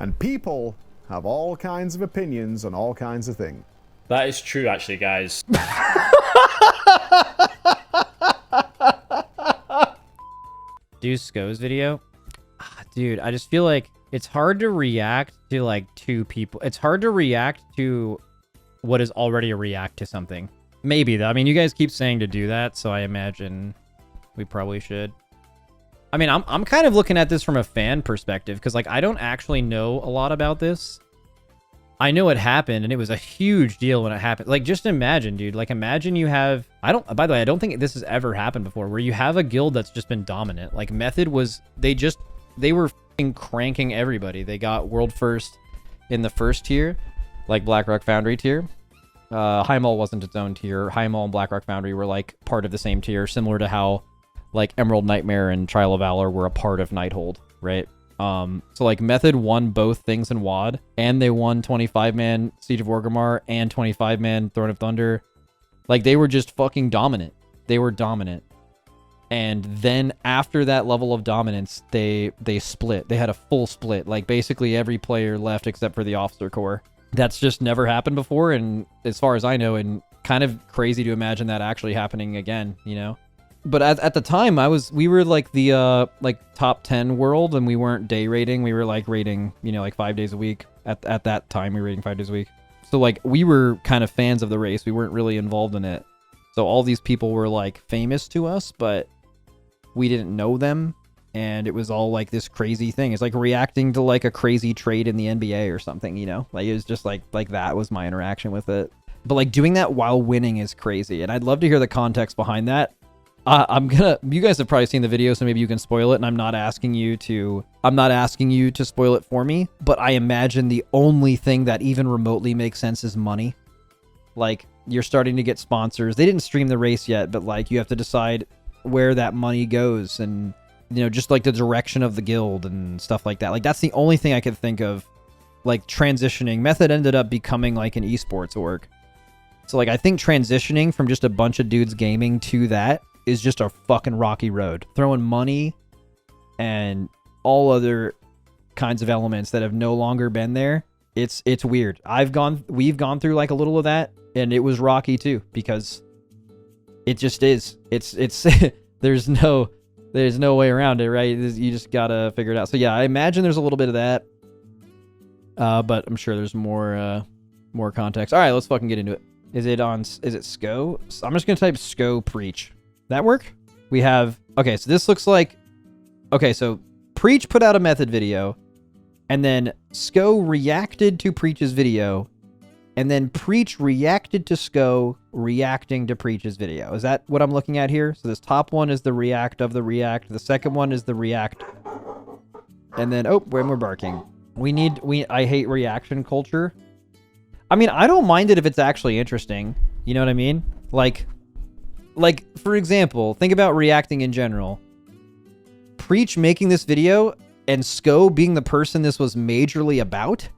And people have all kinds of opinions on all kinds of things. That is true, actually, guys. Do Sko's video? Dude, I just feel like it's hard to react to like two people. It's hard to react to what is already a react to something. Maybe though. I mean, you guys keep saying to do that, so I imagine we probably should. I mean, I'm kind of looking at this from a fan perspective because like I don't actually know a lot about this. I know it happened and it was a huge deal when it happened. Like just imagine, dude. Like imagine you have by the way, I don't think this has ever happened before where you have a guild that's just been dominant. Like Method was they were f***ing cranking everybody. They got world first in the first tier, like Blackrock Foundry tier. Highmall wasn't its own tier. Highmall and Blackrock Foundry were like part of the same tier, similar to how like Emerald Nightmare and Trial of Valor were a part of Nighthold, right? So like Method won both things in WoD, and they won 25-man Siege of Orgrimmar and 25-man Throne of Thunder. Like they were just fucking dominant. They were dominant. And then after that level of dominance, they split. They had a full split. Like basically every player left except for the officer corps. That's just never happened before, and as far as I know, and kind of crazy to imagine that actually happening again, you know? But at the time, we were like the like top 10 world, and we weren't day rating. We were like rating, you know, like 5 days a week. At that time, we were rating 5 days a week. So like we were kind of fans of the race. We weren't really involved in it. So all these people were like famous to us, but we didn't know them. And it was all like this crazy thing. It's like reacting to like a crazy trade in the NBA or something, you know? Like it was just like that was my interaction with it. But like doing that while winning is crazy. And I'd love to hear the context behind that. You guys have probably seen the video, so maybe you can spoil it, and I'm not asking you to spoil it for me, but I imagine the only thing that even remotely makes sense is money. Like, you're starting to get sponsors. They didn't stream the race yet, but like, you have to decide where that money goes, and, you know, just like the direction of the guild and stuff like that. Like, that's the only thing I could think of, like, transitioning. Method ended up becoming like an esports org. So like, I think transitioning from just a bunch of dudes gaming to that is just a fucking rocky road. Throwing money and all other kinds of elements that have no longer been there. It's weird. We've gone through like a little of that, and it was rocky too, because it just is. It's there's no way around it, right? You just gotta figure it out. So yeah, I imagine there's a little bit of that. But I'm sure there's more context. All right, let's fucking get into it. Is it SCO? I'm just gonna type SCO Preach. That work? We have, okay, so this looks like, okay, so Preach put out a Method video, and then SCO reacted to Preach's video, and then Preach reacted to SCO reacting to Preach's video. Is that what I'm looking at here? So this top one is the react of the react. The second one is the react. And then, oh, when we're barking. I hate reaction culture. I mean, I don't mind it if it's actually interesting. You know what I mean? Like, for example, think about reacting in general. Preach making this video and SCO being the person this was majorly about.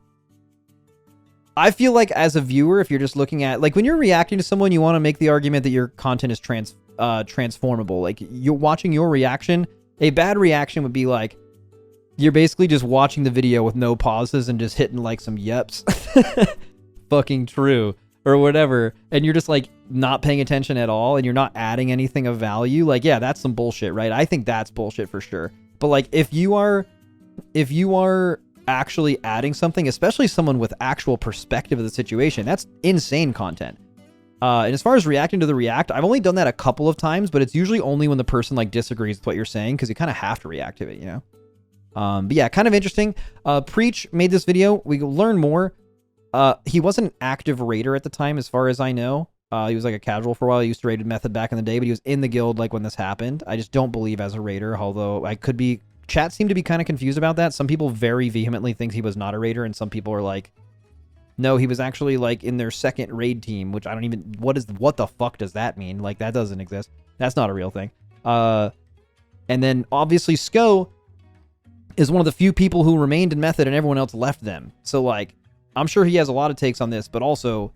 I feel like as a viewer, if you're just looking at, like when you're reacting to someone, you want to make the argument that your content is transformable. Like you're watching your reaction. A bad reaction would be like, you're basically just watching the video with no pauses and just hitting like some yeps. Fucking true. Or whatever, and you're just like not paying attention at all, and you're not adding anything of value. Like, yeah, that's some bullshit, right? I think that's bullshit for sure. But like, if you are actually adding something, especially someone with actual perspective of the situation, that's insane content. And as far as reacting to the react, I've only done that a couple of times, but it's usually only when the person like disagrees with what you're saying, because you kind of have to react to it, you know? But yeah, kind of interesting. Preach made this video. We learn more. He wasn't an active raider at the time, as far as I know. He was like a casual for a while. He used to raid Method back in the day, but he was in the guild like when this happened. I just don't believe as a raider, although I could be. Chat seemed to be kind of confused about that. Some people very vehemently think he was not a raider, and some people are like, no, he was actually like in their second raid team, which I don't even. What the fuck does that mean? Like that doesn't exist. That's not a real thing. And then obviously SCO is one of the few people who remained in Method, and everyone else left them. So like, I'm sure he has a lot of takes on this, but also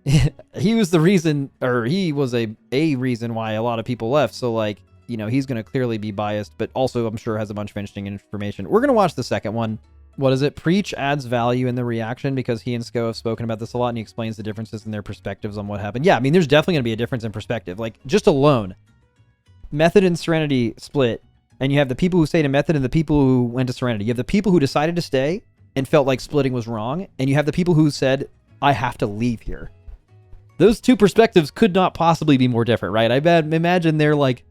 he was the reason, or he was a reason why a lot of people left. So like, you know, he's going to clearly be biased, but also I'm sure has a bunch of interesting information. We're going to watch the second one. What is it? Preach adds value in the reaction because he and Sko have spoken about this a lot, and he explains the differences in their perspectives on what happened. Yeah, I mean, there's definitely going to be a difference in perspective. Like, just alone, Method and Serenity split, and you have the people who stayed in Method and the people who went to Serenity. You have the people who decided to stay and felt like splitting was wrong, and you have the people who said, I have to leave here. Those two perspectives could not possibly be more different, right? I imagine they're like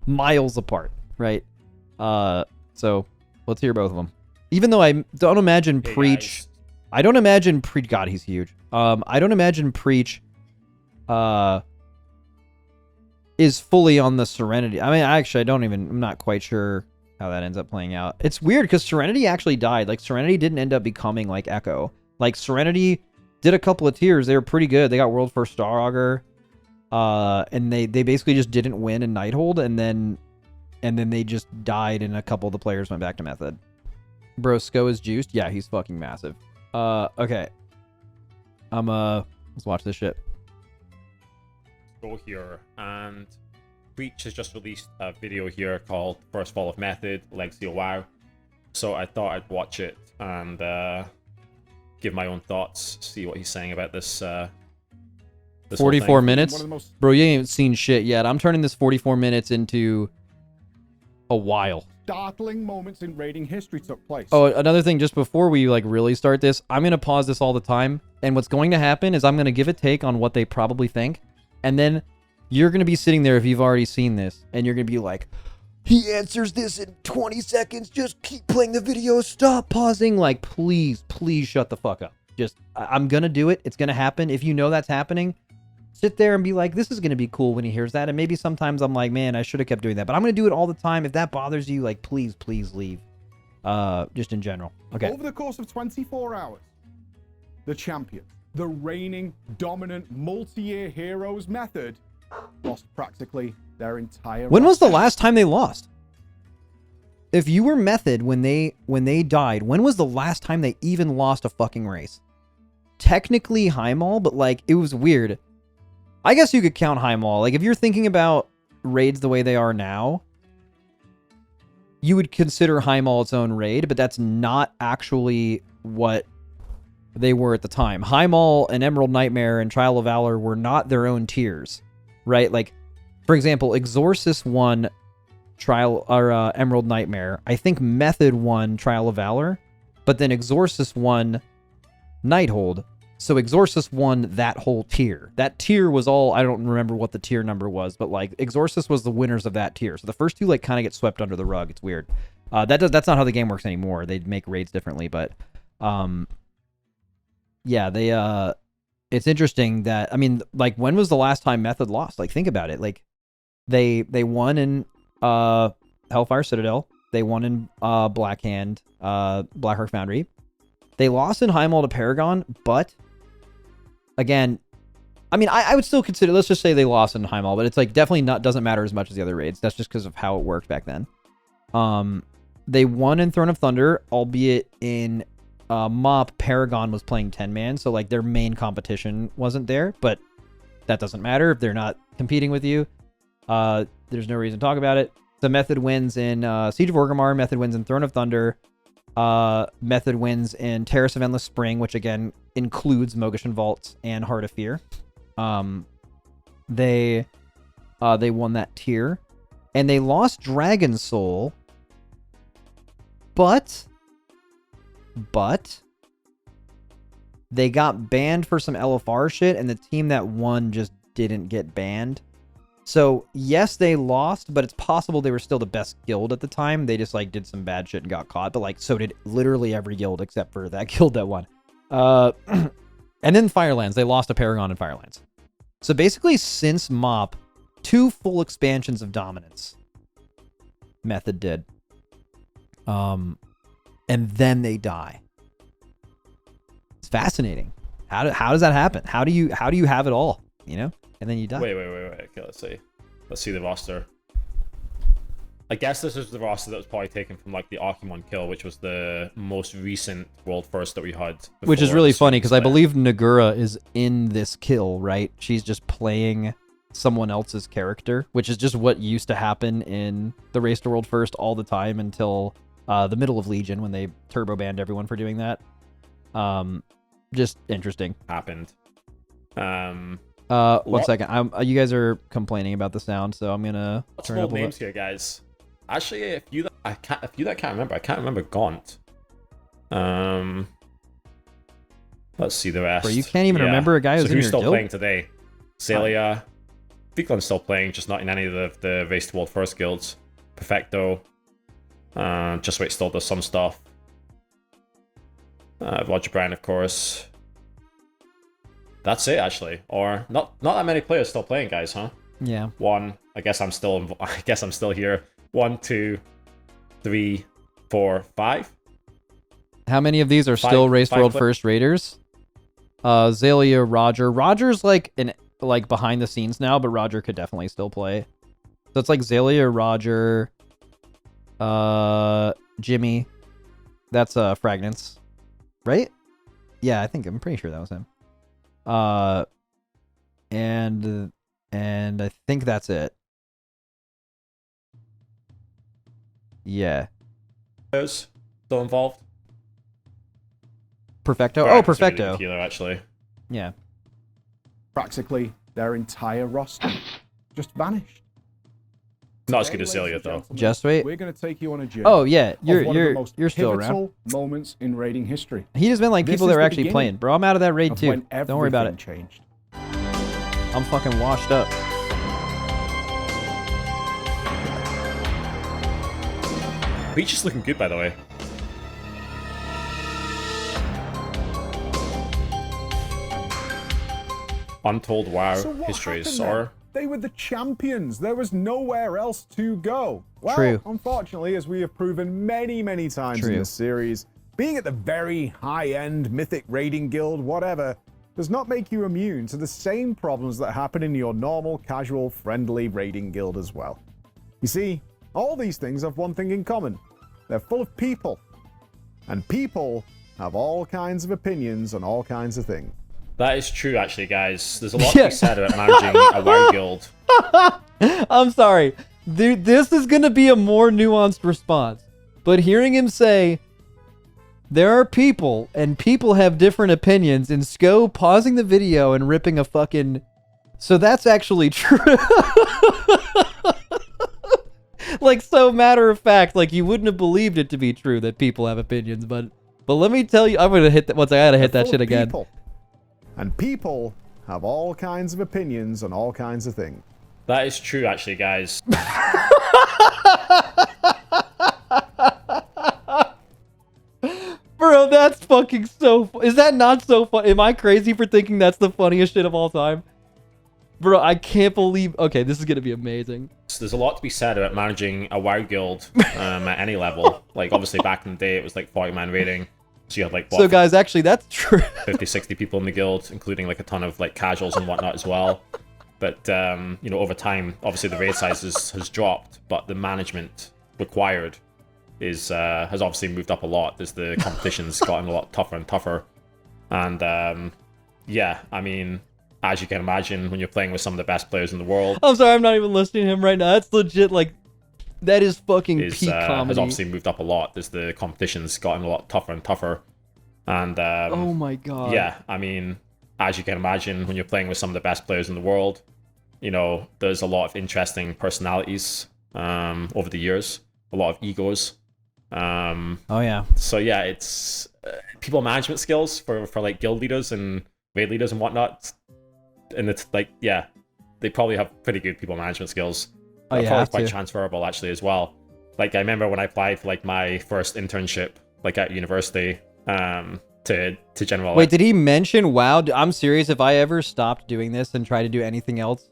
miles apart, right? So let's hear both of them. Even though I don't imagine Preach, guys. I don't imagine Preach. God, he's huge. I don't imagine Preach, is fully on the Serenity. I mean, actually, I'm not quite sure how that ends up playing out. It's weird because Serenity actually died. Like, Serenity didn't end up becoming like Echo. Like, Serenity did a couple of tiers. They were pretty good. They got World First Star Augur. And they basically just didn't win in Nighthold, and then they just died, and a couple of the players went back to Method. Bro, Sko is juiced. Yeah, he's fucking massive. Okay. Let's watch this shit. Go here, and Breach has just released a video here called First Fall of Method, Legacy of WoW. So I thought I'd watch it and give my own thoughts, see what he's saying about this. This 44 minutes? One of the most Bro, you ain't seen shit yet. I'm turning this 44 minutes into a while. startling moments in raiding history took place. Oh, another thing, just before we like really start this, I'm going to pause this all the time. And what's going to happen is I'm going to give a take on what they probably think. And then you're going to be sitting there if you've already seen this. And you're going to be like, he answers this in 20 seconds. Just keep playing the video. Stop pausing. Like, please shut the fuck up. Just, I'm going to do it. It's going to happen. If you know that's happening, sit there and be like, this is going to be cool when he hears that. And maybe sometimes I'm like, man, I should have kept doing that. But I'm going to do it all the time. If that bothers you, like, please leave. Just in general. Okay. Over the course of 24 hours, the champion, the reigning, dominant, multi-year heroes Method, lost practically their entire When was the roster. last time they lost? If you were Method when they died, when was the last time they even lost a fucking race? Technically Highmall, but like, it was weird. I guess you could count Highmall. Like, if you're thinking about raids the way they are now, you would consider Highmall its own raid, but that's not actually what they were at the time. Highmall and Emerald Nightmare and Trial of Valor were not their own tiers, right? Like, for example, Exorcist won Trial or Emerald Nightmare. I think Method won Trial of Valor, but then Exorcist won Nighthold. So Exorcist won that whole tier. That tier was all, I don't remember what the tier number was, but like Exorcist was the winners of that tier. So the first two like kind of get swept under the rug. It's weird. That's not how the game works anymore. They make raids differently, but yeah, it's interesting that, I mean, like, when was the last time Method lost? Like, think about it. Like, they won in Hellfire Citadel. They won in Blackhand, Blackheart Foundry. They lost in Highmall to Paragon, but again, I mean, I would still consider, let's just say they lost in Highmall, but it's like definitely doesn't matter as much as the other raids. That's just because of how it worked back then. They won in Throne of Thunder, albeit in MoP, Paragon was playing 10-man, so like their main competition wasn't there, but that doesn't matter if they're not competing with you. There's no reason to talk about it. The Method wins in Siege of Orgrimmar, Method wins in Throne of Thunder, Method wins in Terrace of Endless Spring, which again includes Mogashan Vaults and Heart of Fear. They won that tier, and they lost Dragon Soul, but they got banned for some LFR shit, and the team that won just didn't get banned. So yes, they lost, but it's possible they were still the best guild at the time. They just like did some bad shit and got caught, but like so did literally every guild except for that guild that won. And then Firelands, they lost to Paragon and Firelands. So basically, since MoP, 2 full expansions of dominance Method did. And then they die. It's fascinating. How does that happen? How do you have it all? You know, and then you die. Wait. Okay, let's see the roster. I guess this is the roster that was probably taken from like the Archimon kill, which was the most recent world first that we had. Which is really funny because I believe Nagura is in this kill, right? She's just playing someone else's character, which is just what used to happen in the Race to World First all the time until the middle of Legion when they turbo banned everyone for doing that. Just interesting. Happened. 1 second. You guys are complaining about the sound, so I'm gonna turn it up a names bit. here, guys. Actually, if you that can't remember, I can't remember Gaunt. Let's see the rest. Bro, you can't even remember a guy who's so in who's your still guild? playing today? Celia. Viclam's still playing, just not in any of the Race to World First guilds. Perfecto. Just Wait still does some stuff. Roger Brown, of course. That's it, actually. Or not that many players still playing, guys, huh? Yeah. I guess I'm still here. 1, 2, 3, 4, 5. How many of these are still Race to World First Raiders? Zalia, Roger. Roger's like behind the scenes now, but Roger could definitely still play. So it's like Zalia, Roger, Jimmy. That's Fragnance, right? Yeah, I'm pretty sure that was him. And I think that's it. Yeah. Players still involved. Perfecto. Right, Oh, Perfecto. Healer, actually. Yeah. Practically their entire roster just vanished. Not as good as Today, ladies Celia, and though. gentlemen, Just wait. We're going to take you on a journey. Oh yeah, of one of the most you're still pivotal around. moments in raiding history. He just been like This people is that were the actually beginning playing. Bro, I'm out of that raid Of too. when Don't worry about it. everything changed. I'm fucking washed up. Beach is looking good, by the way. Untold WoW So what histories, happened then? or They were the champions. There was nowhere else to go. Well, True. unfortunately, as we have proven many, many times in True. this series, being at the very high-end mythic raiding guild, whatever, does not make you immune to the same problems that happen in your normal, casual, friendly raiding guild as well. You see, all these things have one thing in common. They're full of people. And people have all kinds of opinions on all kinds of things. that is true, actually, guys. There's a lot to be said about managing a WoW guild. I'm sorry. Dude, this is going to be a more nuanced response. But hearing him say, there are people, and people have different opinions, and Sko pausing the video and ripping a fucking... So that's actually true. Like, so matter of fact, like, you wouldn't have believed it to be true that people have opinions, but let me tell you, I'm going to hit that once I gotta hit that Full shit of again. people. And people have all kinds of opinions on all kinds of things. That is true, actually, guys. Bro, that's fucking so Is that not so fun? Am I crazy for thinking that's the funniest shit of all time? Bro, I can't believe... Okay, this is going to be amazing. There's a lot to be said about managing a WoW guild at any level. Like, obviously, back in the day, it was like 40-man raiding. So you had like, what, So guys, actually, that's true. 50, 60 people in the guild, including like a ton of like casuals and whatnot as well. But, you know, over time, obviously the raid size has dropped, but the management required has obviously moved up a lot as the competition's gotten a lot tougher and tougher. And, yeah, I mean, as you can imagine, when you're playing with some of the best players in the world, I'm sorry, I'm not even listening to him right now. That's legit, like, that is fucking peak comedy. has obviously moved up a lot as the competition's gotten a lot tougher and tougher. And, oh my god. yeah, I mean, as you can imagine, when you're playing with some of the best players in the world, you know, there's a lot of interesting personalities over the years, a lot of egos. Oh yeah. So yeah, it's people management skills for like guild leaders and raid leaders and whatnot. And it's like, yeah, they probably have pretty good people management skills. Oh, They're yeah, probably have quite to. transferable actually as well. Like I remember when I applied for like my first internship, like at university, to general. Wait, did he mention WoW? I'm serious. If I ever stopped doing this and tried to do anything else,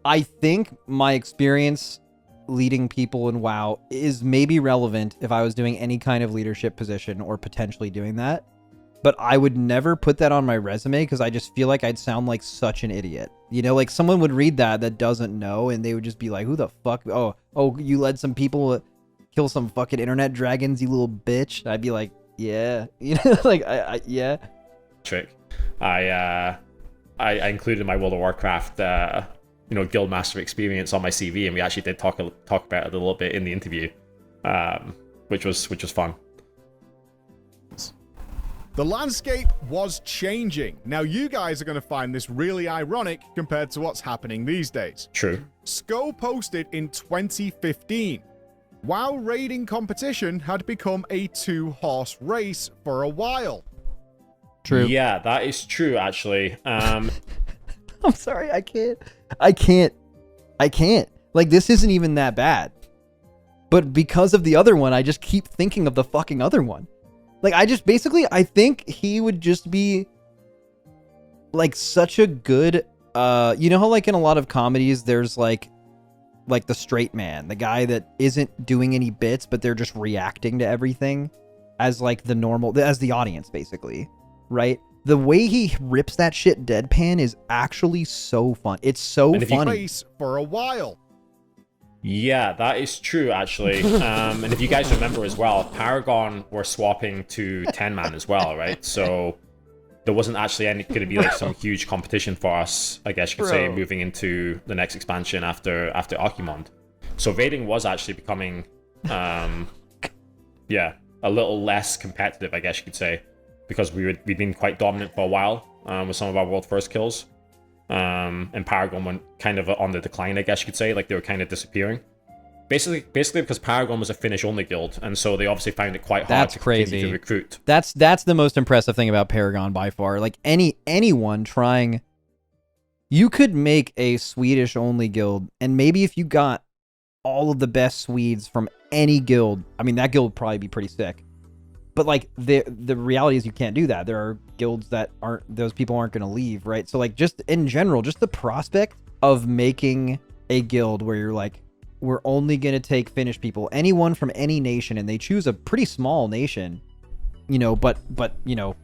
I think my experience leading people in WoW is maybe relevant if I was doing any kind of leadership position or potentially doing that. But I would never put that on my resume because I just feel like I'd sound like such an idiot. You know, like someone would read that doesn't know and they would just be like, who the fuck? Oh, you led some people kill some fucking internet dragons, you little bitch. I'd be like, yeah. You know, like, yeah. Trick. I I included my World of Warcraft, Guildmaster experience on my CV, and we actually did talk about it a little bit in the interview, which was fun. The landscape was changing. Now you guys are going to find this really ironic compared to what's happening these days. True. Sko posted in 2015. WoW raiding competition had become a 2-horse race for a while. True. Yeah, that is true, actually. I'm sorry, I can't. Like, this isn't even that bad. But because of the other one, I just keep thinking of the fucking other one. Like, I think he would just be, like, such a good, you know how, like, in a lot of comedies, there's, like the straight man, the guy that isn't doing any bits, but they're just reacting to everything as, like, as the audience, basically, right? The way he rips that shit deadpan is actually so fun. It's so funny. For a while. Yeah, that is true, actually. And if you guys remember as well, Paragon were swapping to 10-man as well, right? So there wasn't actually going to be like some huge competition for us, I guess you could say, moving into the next expansion after Archimond. So raiding was actually becoming, a little less competitive, I guess you could say, because we'd been quite dominant for a while with some of our world first kills. And Paragon went kind of on the decline, I guess you could say, like they were kind of disappearing. Basically because Paragon was a Finnish only guild, and so they obviously found it quite hard to continue to recruit. That's the most impressive thing about Paragon by far. Like anyone trying, you could make a Swedish only guild, and maybe if you got all of the best Swedes from any guild, I mean that guild would probably be pretty sick. But like the reality is you can't do that. There are guilds that those people aren't going to leave, right? So like just in general, just the prospect of making a guild where you're like, we're only going to take Finnish people, anyone from any nation, and they choose a pretty small nation, but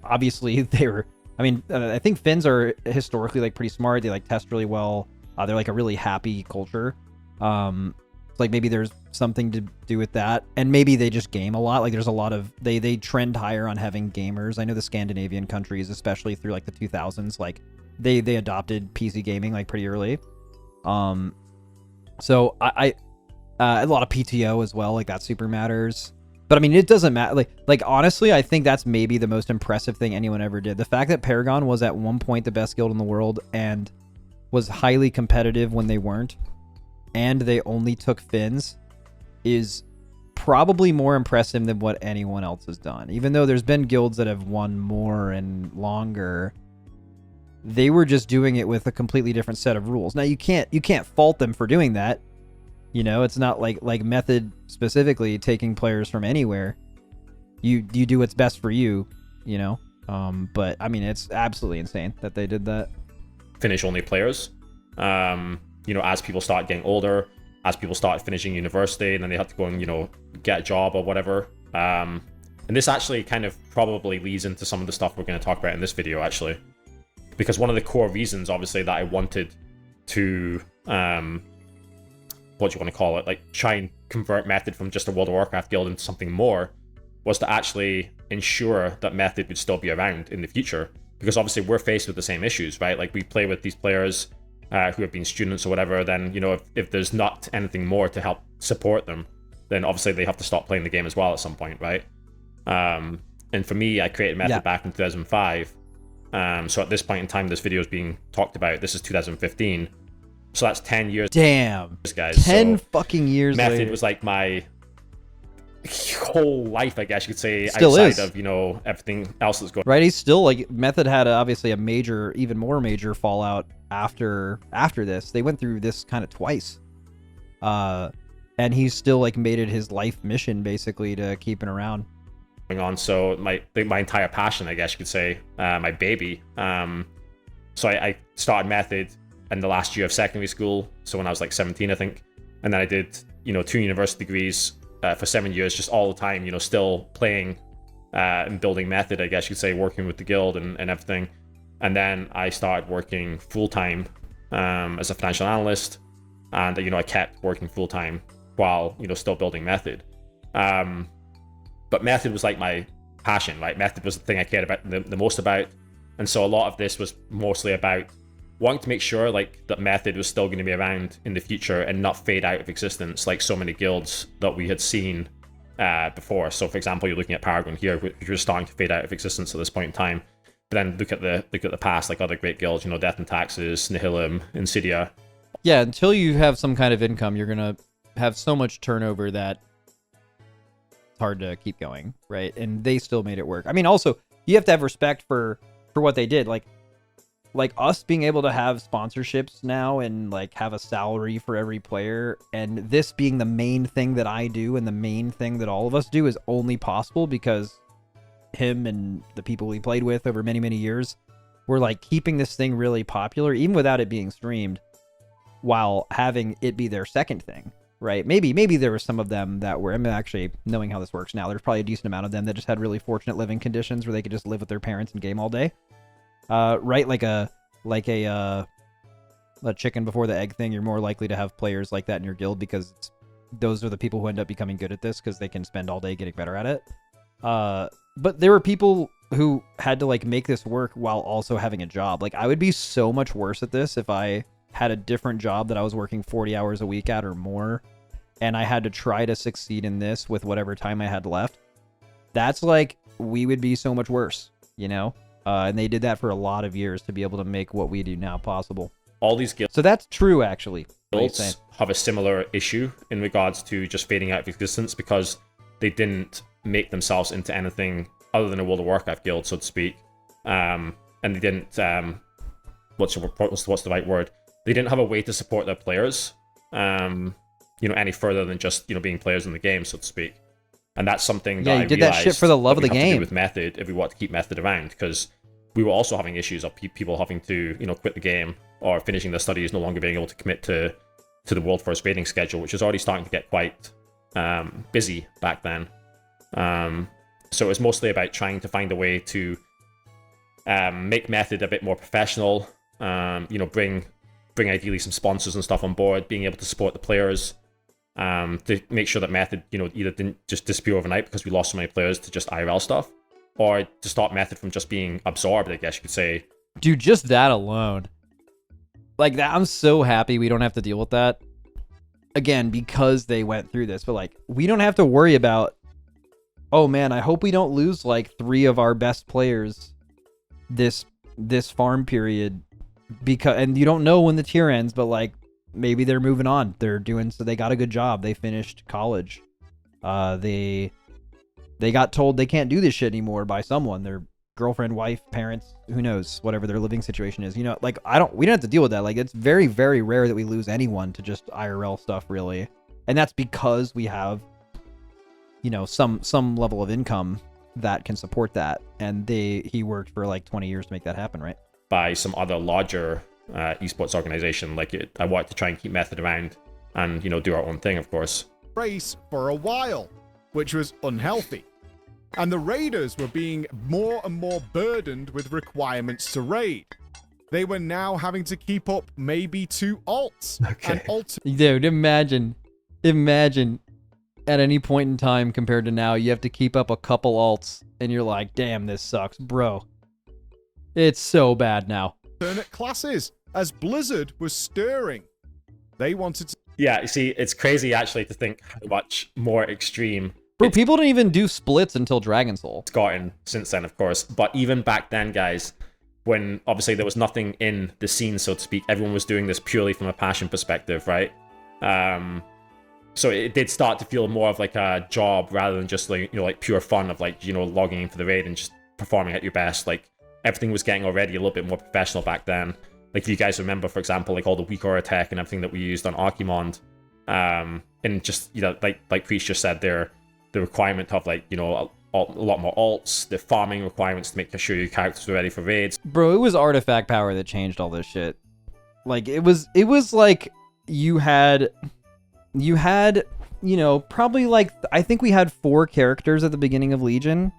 obviously I think Finns are historically like pretty smart. They like test really well. They're like a really happy culture. Like maybe there's something to do with that, and maybe they just game a lot. Like there's a lot of they trend higher on having gamers. I know the Scandinavian countries, especially through like the 2000s, like they adopted PC gaming like pretty early. So I a lot of PTO as well, like that super matters. But I mean, it doesn't matter. Like honestly, I think that's maybe the most impressive thing anyone ever did. The fact that Paragon was at one point the best guild in the world and was highly competitive when they weren't, and they only took Finns, is probably more impressive than what anyone else has done. Even though there's been guilds that have won more and longer, they were just doing it with a completely different set of rules. Now you can't fault them for doing that. It's not like Method specifically taking players from anywhere. You do what's best for you, But I mean, it's absolutely insane that they did that. Finnish only players. As people start getting older, as people start finishing university, and then they have to go and, get a job or whatever. And this actually kind of probably leads into some of the stuff we're going to talk about in this video, actually. Because one of the core reasons, obviously, that I wanted to, what do you want to call it, like try and convert Method from just a World of Warcraft guild into something more, was to actually ensure that Method would still be around in the future. Because obviously we're faced with the same issues, right? Like we play with these players who have been students or whatever, then, if there's not anything more to help support them, then obviously they have to stop playing the game as well at some point, right? And for me, I created Method back in 2005. So at this point in time, this video is being talked about. This is 2015. So that's 10 years. Damn. Guys. 10 fucking years Method later. was like my whole life, I guess you could say, Still outside is. of, everything else that's going on. Right, he's still like, Method had obviously a major, even more major fallout after this. They went through this kind of twice. And he's still like made it his life mission basically to keep it around. On. So my entire passion, I guess you could say, my baby. So I started Method in the last year of secondary school. So when I was like 17, I think. And then I did, 2 university degrees for 7 years, just all the time, still playing and building Method, I guess you could say, working with the guild and everything. And then I started working full-time as a financial analyst. And, I kept working full-time while, still building Method. But Method was like my passion, right? Method was the thing I cared about the most about. And so a lot of this was mostly about wanting to make sure like that method was still going to be around in the future and not fade out of existence like so many guilds that we had seen before. So for example, you're looking at Paragon here, which was starting to fade out of existence at this point in time. But then look at the past, like other great guilds, you know, Death and Taxes, Nihilum, Insidia. Yeah, until you have some kind of income, you're gonna have so much turnover that it's hard to keep going, right? And they still made it work. I mean, also you have to have respect for what they did. Like us being able to have sponsorships now and like have a salary for every player, and this being the main thing that I do and the main thing that all of us do is only possible because him and the people we played with over many, many years were like keeping this thing really popular, even without it being streamed, while having it be their second thing, right? Maybe there were some of them that were, I'm actually knowing how this works now, there's probably a decent amount of them that just had really fortunate living conditions where they could just live with their parents and game all day. Right, like a chicken before the egg thing. You're more likely to have players like that in your guild because those are the people who end up becoming good at this because they can spend all day getting better at it. But there were people who had to like make this work while also having a job. Like I would be so much worse at this if I had a different job that I was working 40 hours a week at or more, and I had to try to succeed in this with whatever time I had left. That's like, we would be so much worse, you know? And they did that for a lot of years to be able to make what we do now possible. All these guilds. So that's true, actually. Guilds have a similar issue in regards to just fading out of existence because they didn't make themselves into anything other than a World of Warcraft guild, so to speak. And they didn't, what's the right word? They didn't have a way to support their players, you know, any further than just, you know, being players in the game, so to speak. And that's something that I did that shit for the love of the game. With Method, if we want to keep Method around, because we were also having issues of people having to, you know, quit the game or finishing their studies, no longer being able to commit to the World First rating schedule, which is already starting to get quite busy back then. So it was mostly about trying to find a way to make Method a bit more professional. You know, bring ideally some sponsors and stuff on board, being able to support the players. To make sure that Method, you know, either didn't just disappear overnight because we lost so many players to just IRL stuff, or to stop Method from just being absorbed, I guess you could say. Dude, just that alone. Like that, I'm so happy we don't have to deal with that. Again, because they went through this, but like, we don't have to worry about, oh man, I hope we don't lose like 3 of our best players this farm period, because, and you don't know when the tier ends, but like, maybe they're moving on. They're doing, so they got a good job. They finished college. They got told they can't do this shit anymore by someone. Their girlfriend, wife, parents, who knows, whatever their living situation is. You know, like we don't have to deal with that. Like it's very, very rare that we lose anyone to just IRL stuff, really. And that's because we have, you know, some level of income that can support that. And he worked for like 20 years to make that happen, right? By some other larger esports organization. I wanted to try and keep Method around and, you know, do our own thing, of course. Race for a while, which was unhealthy. And the raiders were being more and more burdened with requirements to raid. They were now having to keep up maybe 2 alts. Okay. And Dude, imagine at any point in time compared to now, you have to keep up a couple alts and you're like, damn, this sucks, bro. It's so bad now. alternate classes, as Blizzard was stirring. They wanted to... Yeah, you see, it's crazy actually to think how much more extreme... Bro, people didn't even do splits until Dragon Soul. It's gotten since then, of course. But even back then, guys, when obviously there was nothing in the scene, so to speak, everyone was doing this purely from a passion perspective, right? So it did start to feel more of like a job rather than just like, you know, like pure fun of like, you know, logging in for the raid and just performing at your best. Like everything was getting already a little bit more professional back then. Like if you guys remember, for example, like all the weak aura tech and everything that we used on Archimond, and just, you know, like Priest just said there, the requirement of like, you know, a lot more alts, the farming requirements to make sure your characters were ready for raids. Bro, it was artifact power that changed all this shit. Like it was like you had, you know, probably like, I think we had 4 characters at the beginning of Legion.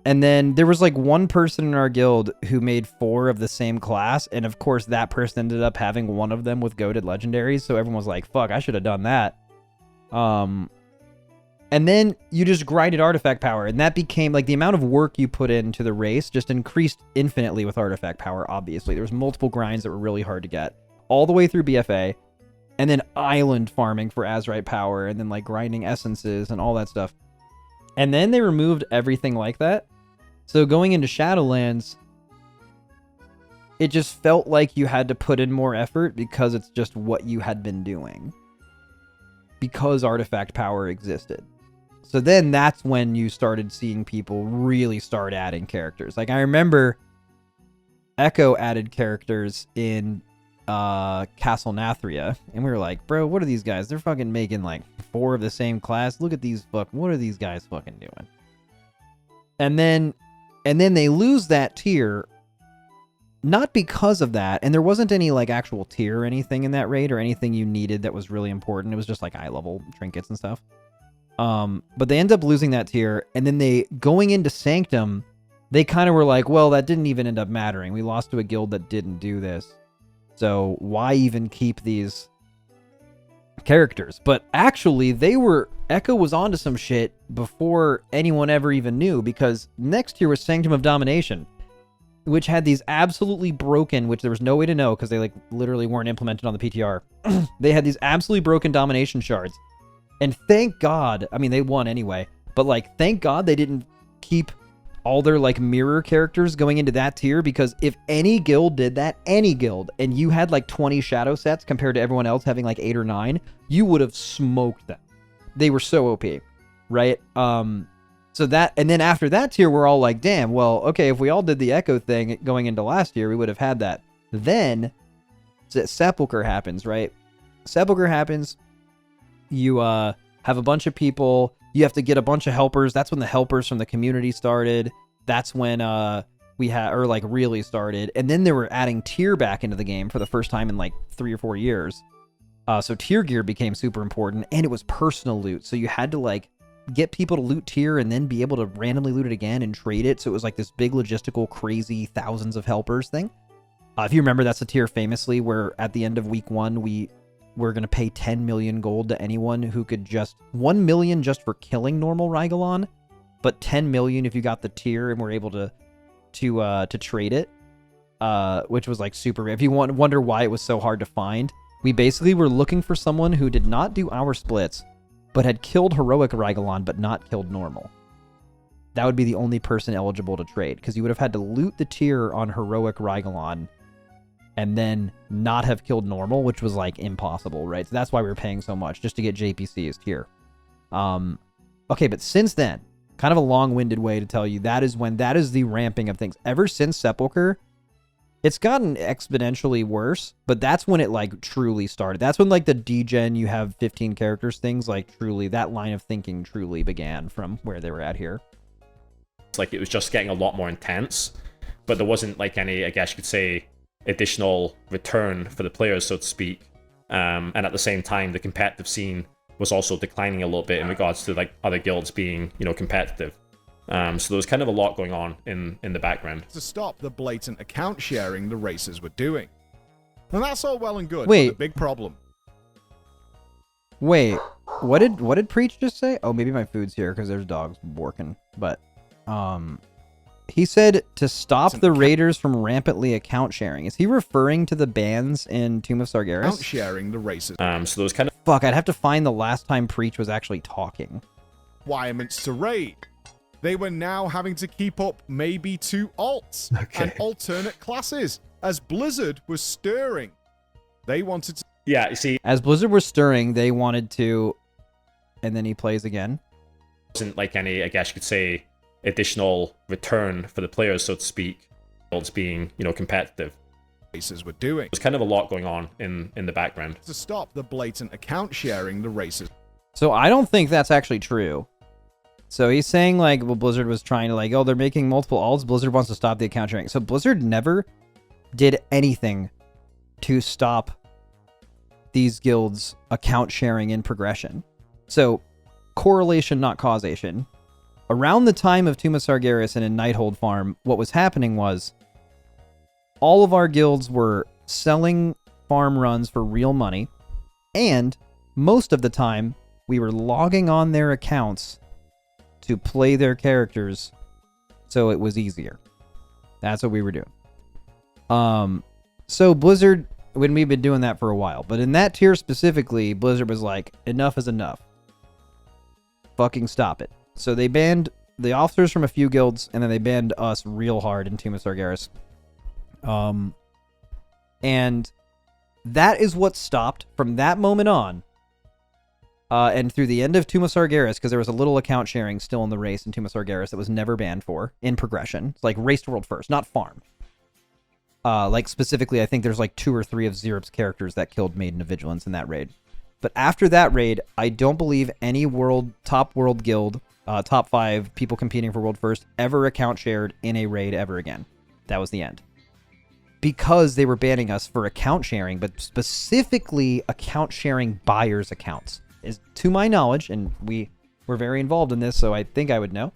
And then there was like one person in our guild who made 4 of the same class. And of course that person ended up having one of them with goated legendaries. So everyone was like, fuck, I should have done that. And then you just grinded artifact power, and that became like the amount of work you put into the race just increased infinitely with artifact power. Obviously, there was multiple grinds that were really hard to get all the way through BFA, and then island farming for Azerite power, and then like grinding essences and all that stuff. And then they removed everything like that. So going into Shadowlands, it just felt like you had to put in more effort because it's just what you had been doing. Because artifact power existed. So then that's when you started seeing people really start adding characters. Like I remember Echo added characters in Castle Nathria, and we were like, bro, what are these guys? They're fucking making like 4 of the same class. Look at these what are these guys fucking doing? And then they lose that tier, not because of that, and there wasn't any like actual tier or anything in that raid or anything you needed that was really important. It was just like eye level trinkets and stuff. But they end up losing that tier, and then they going into Sanctum, they kind of were like, well, that didn't even end up mattering. We lost to a guild that didn't do this. So why even keep these characters? But actually, Echo was onto some shit before anyone ever even knew, because next tier was Sanctum of Domination, which had these absolutely broken, which there was no way to know because they like literally weren't implemented on the PTR. They had these absolutely broken domination shards. And thank God, I mean, they won anyway, but like, thank God they didn't keep all their like mirror characters going into that tier, because if any guild did that, any guild, and you had like 20 shadow sets compared to everyone else having like 8 or 9, you would have smoked them. They were so OP, right? So that, and then after that tier, we're all like, damn, well, okay, if we all did the Echo thing going into last year, we would have had that. Then Sepulchre happens, right? Sepulchre happens. You have a bunch of people. You have to get a bunch of helpers. That's when the helpers from the community started. That's when we had, or like really started. And then they were adding tier back into the game for the first time in like 3 or 4 years. So tier gear became super important, and it was personal loot. So you had to like get people to loot tier and then be able to randomly loot it again and trade it. So it was like this big logistical, crazy thousands of helpers thing. If you remember, that's a tier famously where at the end of week 1, we're going to pay 10 million gold to anyone who could just 1 million just for killing normal Rygalon, but 10 million if you got the tier and were able to trade it, which was like super. If you wonder why it was so hard to find, we basically were looking for someone who did not do our splits, but had killed heroic Rygalon, but not killed normal. That would be the only person eligible to trade, because you would have had to loot the tier on heroic Rygalon and then not have killed normal, which was like impossible, right? So that's why we were paying so much, just to get JPC's tier. Okay, but since then, kind of a long-winded way to tell you, that is the ramping of things. Ever since Sepulchre, it's gotten exponentially worse, but that's when it like truly started. That's when like the degen, you have 15 characters things, like truly, that line of thinking truly began from where they were at here. It's like it was just getting a lot more intense, but there wasn't like any, I guess you could say, additional return for the players, so to speak. And at the same time, the competitive scene was also declining a little bit in regards to like other guilds being, competitive. So there was kind of a lot going on in the background. To stop the blatant account sharing the racers were doing. And that's all well and good. Wait. But the big problem. Wait, what did Preach just say? Oh, maybe my food's here because there's dogs barking. But he said to stop the raiders from rampantly account sharing. Is he referring to the bans in Tomb of Sargeras? Account sharing the racers. So there was kind of... Fuck, I'd have to find the last time Preach was actually talking. Requirements to raid. They were now having to keep up maybe 2 alts and alternate classes as Blizzard was stirring. They wanted to... Yeah, you see... As Blizzard was stirring, they wanted to... And then he plays again. Wasn't like any, I guess you could say, additional return for the players, so to speak. Guilds being, competitive. Racers were doing. There's kind of a lot going on in the background. To stop the blatant account sharing the racers. So I don't think that's actually true. So he's saying like, well, Blizzard was trying to like, oh, they're making multiple alts. Blizzard wants to stop the account sharing. So Blizzard never did anything to stop these guilds account sharing in progression. So correlation, not causation. Around the time of Tomb of Sargeras and in Nighthold Farm, what was happening was all of our guilds were selling farm runs for real money, and most of the time, We were logging on their accounts to play their characters so it was easier. That's what we were doing. So Blizzard, when we've been doing that for a while, but in that tier specifically, Blizzard was like, enough is enough. Fucking stop it. So they banned the officers from a few guilds, and then they banned us real hard in Team of Sargeras. And that is what stopped from that moment on. And through the end of Tomb of Sargeras, because there was a little account sharing still in the race in Tomb of Sargeras that was never banned for in progression. It's like race to world first, not farm. Like specifically, I think there's like 2 or 3 of Zerup's characters that killed Maiden of Vigilance in that raid. But after that raid, I don't believe any top world guild, top 5 people competing for world first ever account shared in a raid ever again. That was the end. Because they were banning us for account sharing, but specifically account sharing buyers' accounts. Is to my knowledge, and we were very involved in this, so I think I would know.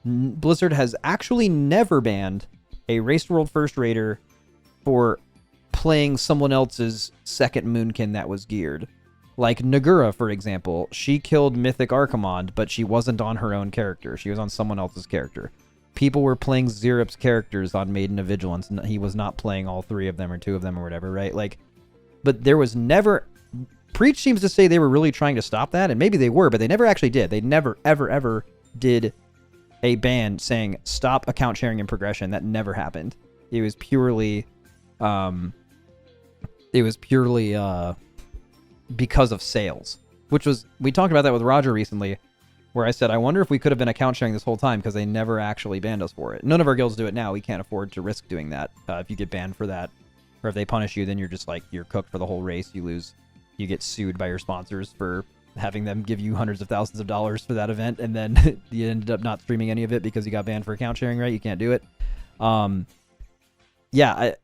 Blizzard has actually never banned a Race to World First Raider for playing someone else's second Moonkin that was geared. Like Nagura, for example, she killed Mythic Archimond, but she wasn't on her own character. She was on someone else's character. People were playing Zerup's characters on Maiden of Vigilance, and he was not playing all 3 of them or 2 of them or whatever, right? Like, but there was never... Preach seems to say they were really trying to stop that, and maybe they were, but they never actually did. They never, ever, ever did a ban saying, stop account sharing in progression. That never happened. It was purely... because of sales, which was... We talked about that with Roger recently, where I said, I wonder if we could have been account sharing this whole time because they never actually banned us for it. None of our guilds do it now. We can't afford to risk doing that. If you get banned for that, or if they punish you, then you're just like, you're cooked for the whole race. You lose. You get sued by your sponsors for having them give you hundreds of thousands of dollars for that event, and then you ended up not streaming any of it because you got banned for account sharing, right? You can't do it. Yeah,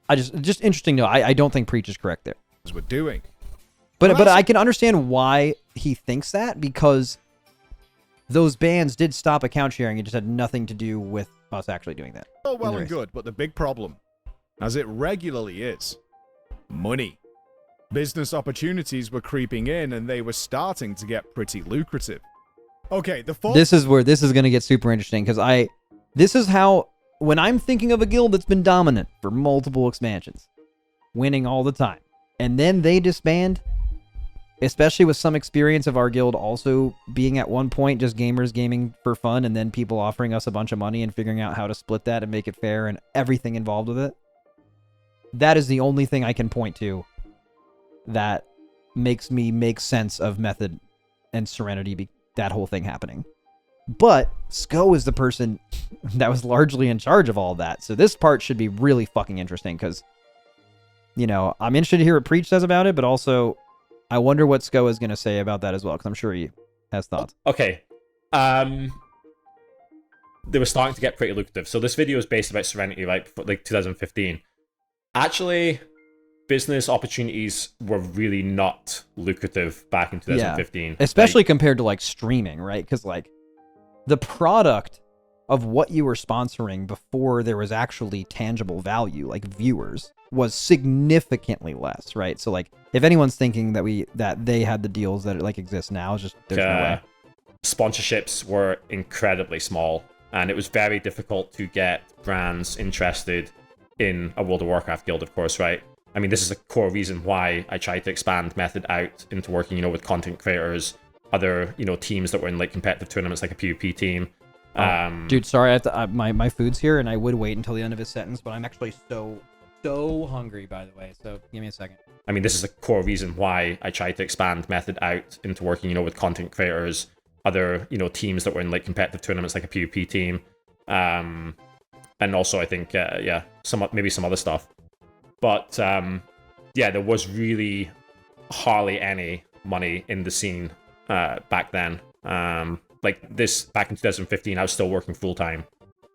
I just interesting to know. I don't think Preach is correct there. We're doing. But I can understand why he thinks that, because those bans did stop account sharing. It just had nothing to do with us actually doing that. Oh, well and good, but the big problem, as it regularly is, money. Business opportunities were creeping in, and they were starting to get pretty lucrative. Okay, this is where this is going to get super interesting, because this is how, when I'm thinking of a guild that's been dominant for multiple expansions, winning all the time, and then they disband, especially with some experience of our guild also being at one point just gamers gaming for fun, and then people offering us a bunch of money and figuring out how to split that and make it fair and everything involved with it. That is the only thing I can point to that makes me make sense of Method and Serenity, that whole thing happening. But Sko is the person that was largely in charge of all that. So this part should be really fucking interesting, because, you know, I'm interested to hear what Preach says about it, but also I wonder what Sko is going to say about that as well, because I'm sure he has thoughts. Okay. They were starting to get pretty lucrative. So this video is based about Serenity, like 2015. Actually, business opportunities were really not lucrative back in 2015. Yeah. Especially compared to like streaming, right? Because like the product of what you were sponsoring before there was actually tangible value, like viewers, was significantly less, right? So like if anyone's thinking that they had the deals that like exist now, it's just there's no way. Sponsorships were incredibly small, and it was very difficult to get brands interested in a World of Warcraft guild, of course, right? I mean, this is a core reason why I tried to expand Method out into working, you know, with content creators, other, you know, teams that were in like competitive tournaments, like a PvP team. Dude, sorry, I have to, my food's here, and I would wait until the end of his sentence, but I'm actually so hungry, by the way. So give me a second. I mean, this is a core reason why I tried to expand Method out into working, you know, with content creators, other, you know, teams that were in like competitive tournaments, like a PvP team, and also I think maybe some other stuff. But yeah, there was really hardly any money in the scene back then. Like this, back in 2015, I was still working full time.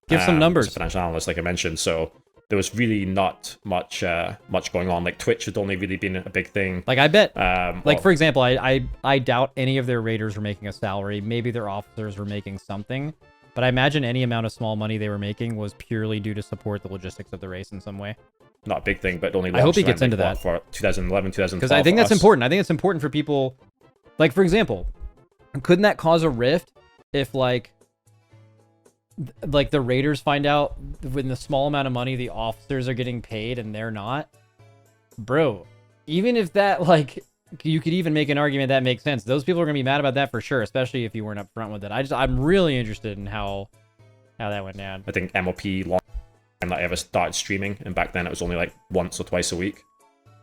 Give some numbers. As a financial analyst, like I mentioned. So there was really not much going on. Like Twitch had only really been a big thing. Like I bet, for example, I doubt any of their raiders were making a salary. Maybe their officers were making something. But I imagine any amount of small money they were making was purely due to support the logistics of the race in some way. Not a big thing, but only I hope he gets into that for 2011, 2012. Because I think that's important. I think it's important for people Like, for example, couldn't that cause a rift if like the raiders find out when the small amount of money the officers are getting paid and they're not? Bro, even if that, like, you could even make an argument that makes sense. Those people are gonna be mad about that for sure, especially if you weren't upfront with it. I'm really interested in how that went down. I think MOP long time that I ever started streaming, and back then it was only like once or twice a week.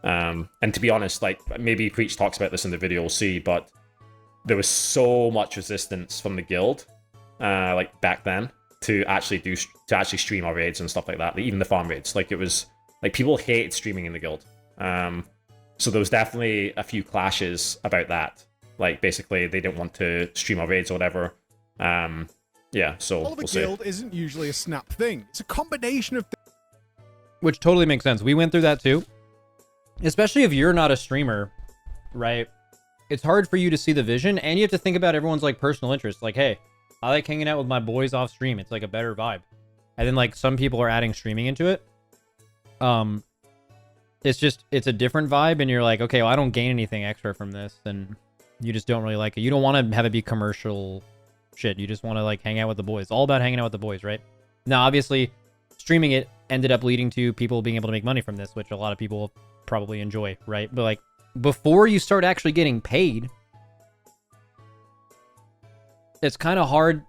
And to be honest, like, maybe Preach talks about this in the video, we'll see, but there was so much resistance from the guild, like back then, to actually stream our raids and stuff like that. Like, even the farm raids, like, it was like people hated streaming in the guild. So there was definitely a few clashes about that. Like, basically, they didn't want to stream our raids or whatever. Yeah, so All the we'll see. guild isn't usually a snap thing. It's a combination of things. Which totally makes sense. We went through that too. Especially if you're not a streamer, right? It's hard for you to see the vision, and you have to think about everyone's like personal interests. Like, hey, I like hanging out with my boys off stream. It's like a better vibe. And then like some people are adding streaming into it. It's a different vibe, and you're like, okay, well, I don't gain anything extra from this, and you just don't really like it. You don't want to have it be commercial shit. You just want to like hang out with the boys. It's all about hanging out with the boys, right? Now, obviously, streaming it ended up leading to people being able to make money from this, which a lot of people probably enjoy, right? But like, before you start actually getting paid, it's kind of hard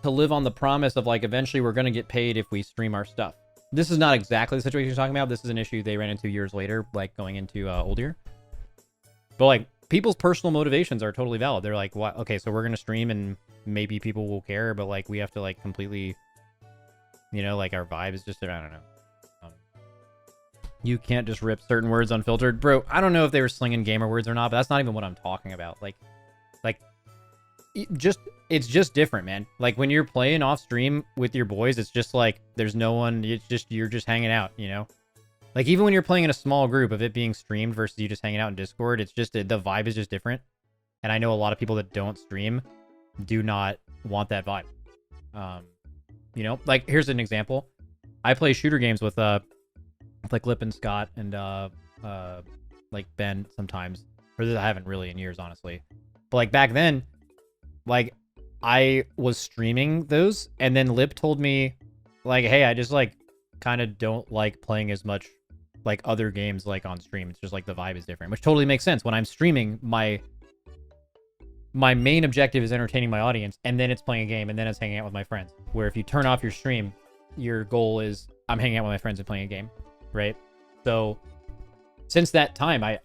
to live on the promise of like, eventually we're going to get paid if we stream our stuff. This is not exactly the situation you're talking about. This is an issue they ran into years later, like going into old year. But like, people's personal motivations are totally valid. They're like, what? Okay, so we're going to stream and maybe people will care, but like, we have to like completely, you know, like our vibe is just, I don't know. You can't just rip certain words unfiltered. Bro, I don't know if they were slinging gamer words or not, but that's not even what I'm talking about. Like, it's just different, man. Like, when you're playing off stream with your boys, it's just like, there's no one, you're just hanging out, you know? Like, even when you're playing in a small group, of it being streamed versus you just hanging out in Discord, it's just, the vibe is just different. And I know a lot of people that don't stream do not want that vibe. You know, like, here's an example. I play shooter games with like Lip and Scott and like Ben sometimes. Or I haven't really in years, honestly. But like back then, like, I was streaming those, and then Lip told me, like, hey, I just like kind of don't like playing as much like other games like on stream. It's just like the vibe is different, which totally makes sense. When I'm streaming, my main objective is entertaining my audience, and then it's playing a game, and then it's hanging out with my friends. Where if you turn off your stream, your goal is I'm hanging out with my friends and playing a game, right? So since that time, I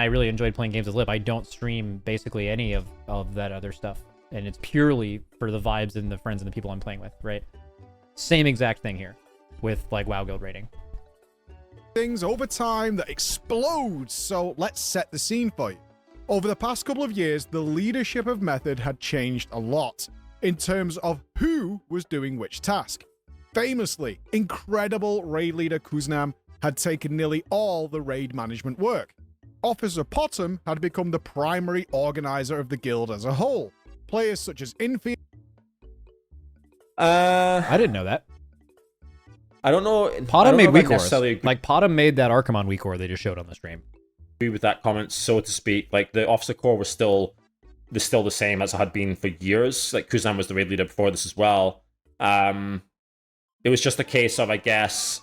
really enjoyed playing games with Lip. I don't stream basically any of that other stuff, and it's purely for the vibes and the friends and the people I'm playing with, right? Same exact thing here with like WoW Guild rating. Things over time that explodes, so let's set the scene for you. Over the past couple of years, the leadership of Method had changed a lot in terms of who was doing which task. Famously, incredible raid leader Kuznam had taken nearly all the raid management work. Officer Potham had become the primary organizer of the guild as a whole. Players such as Infield... I didn't know that. I don't know. Potham made weak WeakCores. Like, Potham made that Archimon WeakCore they just showed on the stream. Agree with that comment, so to speak. Like, the officer core was still the same as it had been for years. Like, Kuznam was the raid leader before this as well. It was just a case of, I guess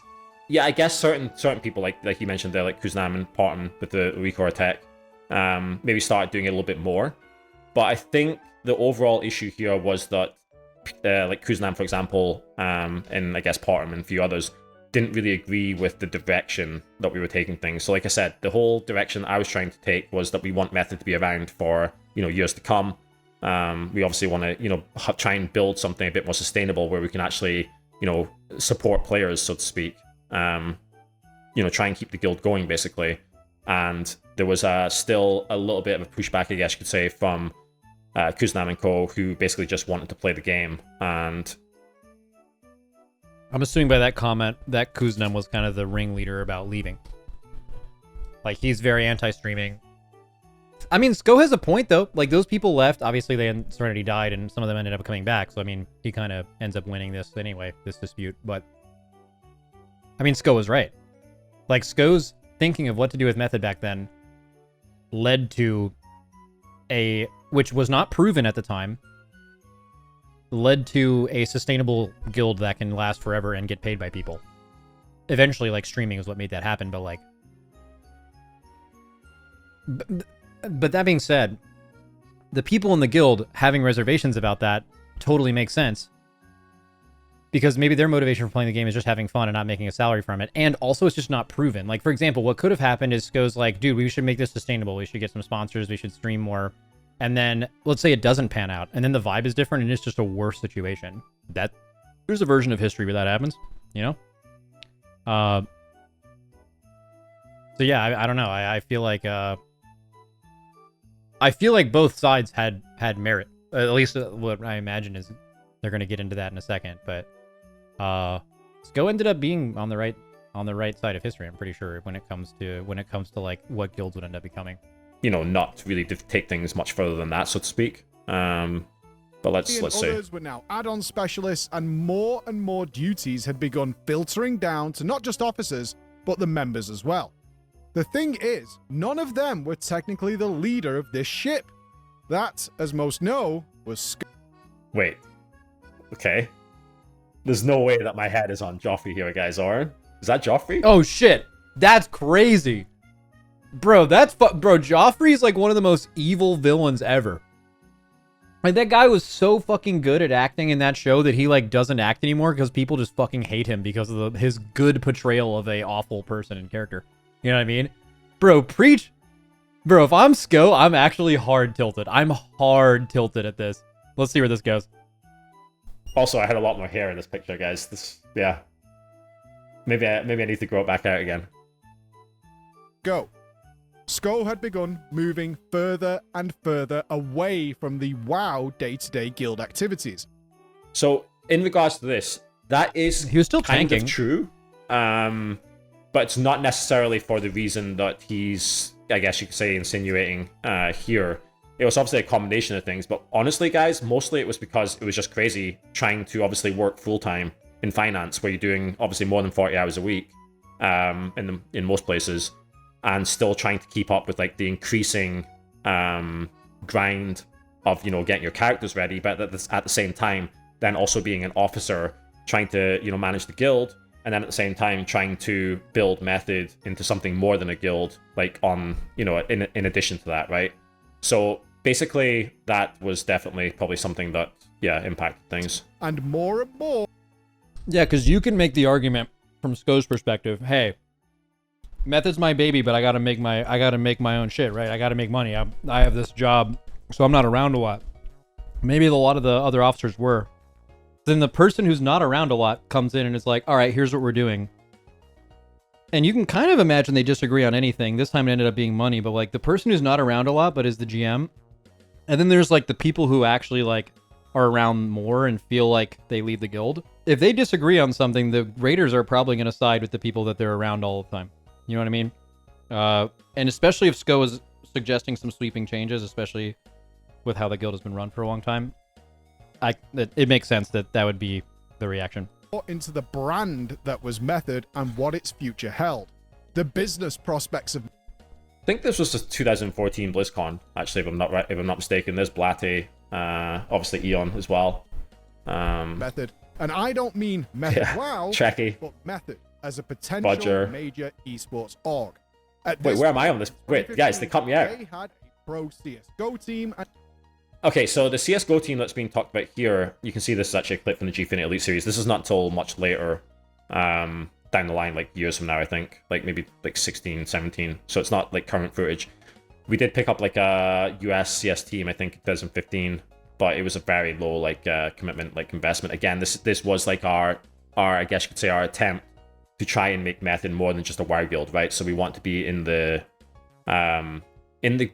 certain people, like you mentioned there, like Kuznam and Potham with the WeakCore tech, maybe started doing it a little bit more. But I think the overall issue here was that like Kuznam, for example, and I guess Potham and a few others didn't really agree with the direction that we were taking things. So like I said, the whole direction I was trying to take was that we want Method to be around for, you know, years to come. We obviously want to, you know, try and build something a bit more sustainable where we can actually, you know, support players, so to speak. You know, try and keep the guild going, basically. And there was still a little bit of a pushback, I guess you could say, from Kuznam and co, who basically just wanted to play the game. And I'm assuming by that comment that Kuznam was kind of the ringleader about leaving. Like, he's very anti-streaming. I mean, Sko has a point, though. Like, those people left. Obviously, Serenity died, and some of them ended up coming back. So, I mean, he kind of ends up winning this anyway, this dispute. But, I mean, Sko was right. Like, Sko's thinking of what to do with Method back then led to which was not proven at the time, led to a sustainable guild that can last forever and get paid by people. Eventually, like, streaming is what made that happen, but like, but that being said, the people in the guild having reservations about that totally makes sense. Because maybe their motivation for playing the game is just having fun and not making a salary from it. And also, it's just not proven. Like, for example, what could have happened is Sko's like, dude, we should make this sustainable. We should get some sponsors. We should stream more. And then, let's say it doesn't pan out. And then the vibe is different and it's just a worse situation. There's a version of history where that happens, you know? So yeah, I don't know. I feel like both sides had merit. At least what I imagine is they're going to get into that in a second. But Sko ended up being on the right side of history. I'm pretty sure when it comes to like what guilds would end up becoming. You know, not really to take things much further than that, so to speak. But let's see. Others were now add-on specialists, and more duties had begun filtering down to not just officers, but the members as well. The thing is, none of them were technically the leader of this ship. That, as most know, was Sko. Wait. Okay. There's no way that my head is on Joffrey here, guys. Oren, is that Joffrey? Oh shit, that's crazy, bro. Bro. Joffrey is like one of the most evil villains ever. Like, that guy was so fucking good at acting in that show that he like doesn't act anymore because people just fucking hate him because of his good portrayal of a awful person and character. You know what I mean? Bro, preach. Bro, if I'm Sko, I'm actually hard tilted. I'm hard tilted at this. Let's see where this goes. Also, I had a lot more hair in this picture, guys. Yeah. Maybe I need to grow it back out again. Go. Sko had begun moving further and further away from the WoW day-to-day guild activities. So, in regards to this, that is he was still kind tanking. of true. But it's not necessarily for the reason that he's, I guess you could say, insinuating here. It was obviously a combination of things, but honestly, guys, mostly it was because it was just crazy trying to obviously work full-time in finance, where you're doing obviously more than 40 hours a week in most places, and still trying to keep up with like the increasing grind of, you know, getting your characters ready, but at the same time, then also being an officer, trying to, you know, manage the guild, and then at the same time trying to build Method into something more than a guild, like on, you know, in addition to that, right? So basically, that was definitely probably something that, yeah, impacted things. And more. Yeah, because you can make the argument from Sko's perspective, hey, Method's my baby, but I gotta make my own shit, right? I gotta make money. I have this job, so I'm not around a lot. Maybe a lot of the other officers were. Then the person who's not around a lot comes in and is like, all right, here's what we're doing. And you can kind of imagine they disagree on anything. This time it ended up being money, but like the person who's not around a lot but is the GM. And then there's like the people who actually like are around more and feel like they lead the guild. If they disagree on something, the raiders are probably going to side with the people that they're around all the time. You know what I mean? And especially if Sko is suggesting some sweeping changes, especially with how the guild has been run for a long time, it makes sense that would be the reaction. Into the brand that was Method and what its future held. The business prospects of... I think this was the 2014 BlizzCon, actually, if I'm not mistaken. There's Blatte, obviously Eon as well. Method. And I don't mean Method WoW, Trekkie, but Method as a potential Roger. major esports org. Wait, where am I on this? Wait, guys, they cut me out. They had a pro CSGO team. And Okay, so the CSGO team that's being talked about here, you can see this is actually a clip from the Gfinity Elite series. This is not until much later down the line, like years from now, I think. Like maybe like 16, 17. So it's not like current footage. We did pick up like a US CS team, I think 2015, but it was a very low like commitment, like investment. Again, this was like our I guess you could say our attempt to try and make Method more than just a WoW guild, right? So we want to be in the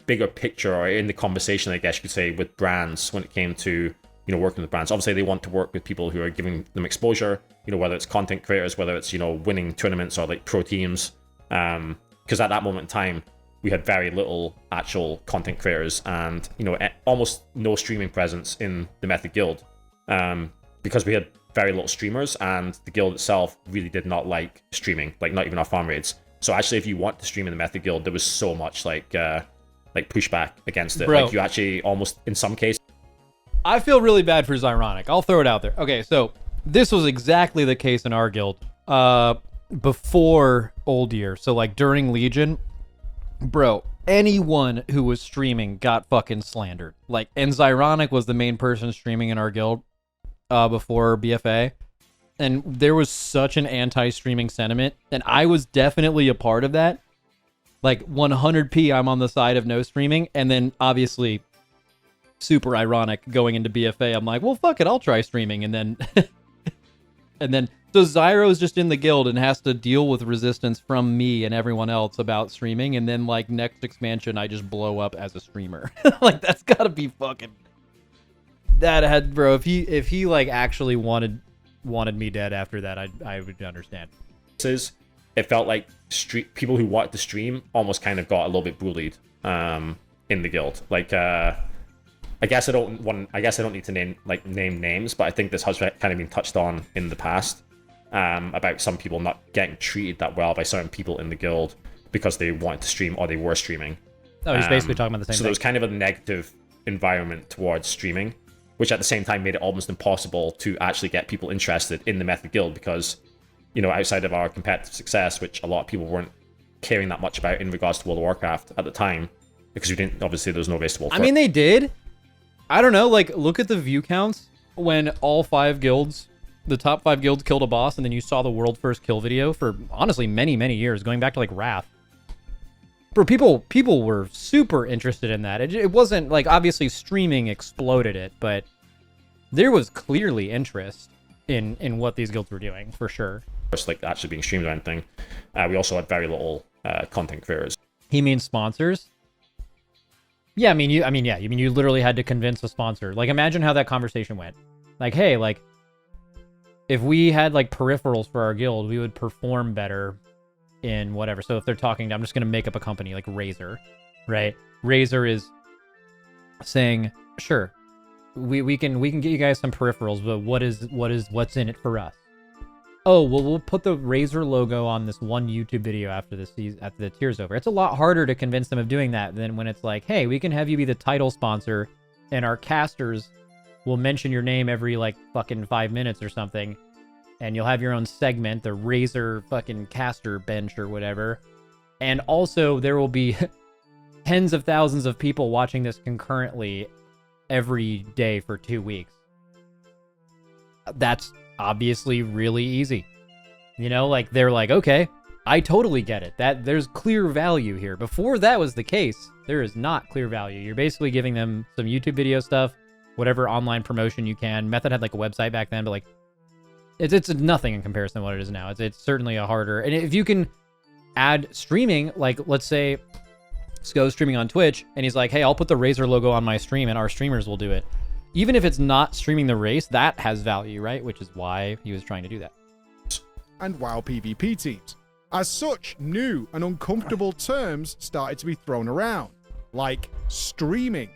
bigger picture, or in the conversation, I guess you could say, with brands when it came to, you know, working with brands. Obviously, they want to work with people who are giving them exposure, you know, whether it's content creators, whether it's, you know, winning tournaments or like pro teams. Because at that moment in time, we had very little actual content creators and, you know, almost no streaming presence in the Method Guild. Because we had very little streamers, and the guild itself really did not like streaming, like not even our farm raids. So actually, if you want to stream in the Method Guild, there was so much like like pushback against it. Bro. Like you actually almost, in some cases, I feel really bad for Zyronic. I'll throw it out there. Okay, so this was exactly the case in our guild before Old Year. So like during Legion, bro, anyone who was streaming got fucking slandered. Like, and Zyronic was the main person streaming in our guild before BFA. And there was such an anti-streaming sentiment, and I was definitely a part of that. Like 100p, I'm on the side of no streaming, and then obviously super ironic going into BFA. I'm like, well, fuck it, I'll try streaming, and then so Zyro's just in the guild and has to deal with resistance from me and everyone else about streaming, and then like next expansion, I just blow up as a streamer. Like that's gotta be fucking. That had, bro. If he like actually wanted me dead after that, I would understand. it felt like people who wanted to stream almost kind of got a little bit bullied in the guild. Like, I guess I don't need to name names, but I think this has kind of been touched on in the past about some people not getting treated that well by certain people in the guild because they wanted to stream or they were streaming. Oh, he's basically talking about the same so thing. there was kind of a negative environment towards streaming, which at the same time made it almost impossible to actually get people interested in the Method Guild because, you know, outside of our competitive success, which a lot of people weren't caring that much about in regards to World of Warcraft at the time, because we didn't, obviously there was no race to World. I mean, they did. I don't know, like, look at the view counts when all 5 guilds, the top 5 guilds killed a boss, and then you saw the world first kill video for, honestly, many, many years, going back to, like, Wrath. Bro, people were super interested in that. It wasn't, like, obviously streaming exploded it, but there was clearly interest in what these guilds were doing, for sure. Just, like, actually being streamed or anything. We also had very little content creators. He means sponsors? Yeah, you literally had to convince a sponsor. Like, imagine how that conversation went. Like, hey, like, if we had, like, peripherals for our guild, we would perform better in whatever. So if they're talking, I'm just going to make up a company like Razer, right? Razer is saying, sure, we can get you guys some peripherals, but what's in it for us? Oh, well, we'll put the Razer logo on this one YouTube video after the tier's over. It's a lot harder to convince them of doing that than when it's like, hey, we can have you be the title sponsor, and our casters will mention your name every, like, fucking 5 minutes or something, and you'll have your own segment, the Razer fucking caster bench or whatever. And also, there will be tens of thousands of people watching this concurrently every day for 2 weeks. That's obviously really easy. You know, like, they're like, okay, I totally get it. That there's clear value here. Before that was the case, there is not clear value. You're basically giving them some YouTube video stuff, whatever online promotion you can. Method had like a website back then, but like it's nothing in comparison to what it is now. It's certainly a harder. And if you can add streaming, like let's say Sko's streaming on Twitch and he's like, hey, I'll put the Razer logo on my stream and our streamers will do it. Even if it's not streaming the race, that has value, right? Which is why he was trying to do that. And WoW PvP teams. As such, new and uncomfortable terms started to be thrown around, like streaming.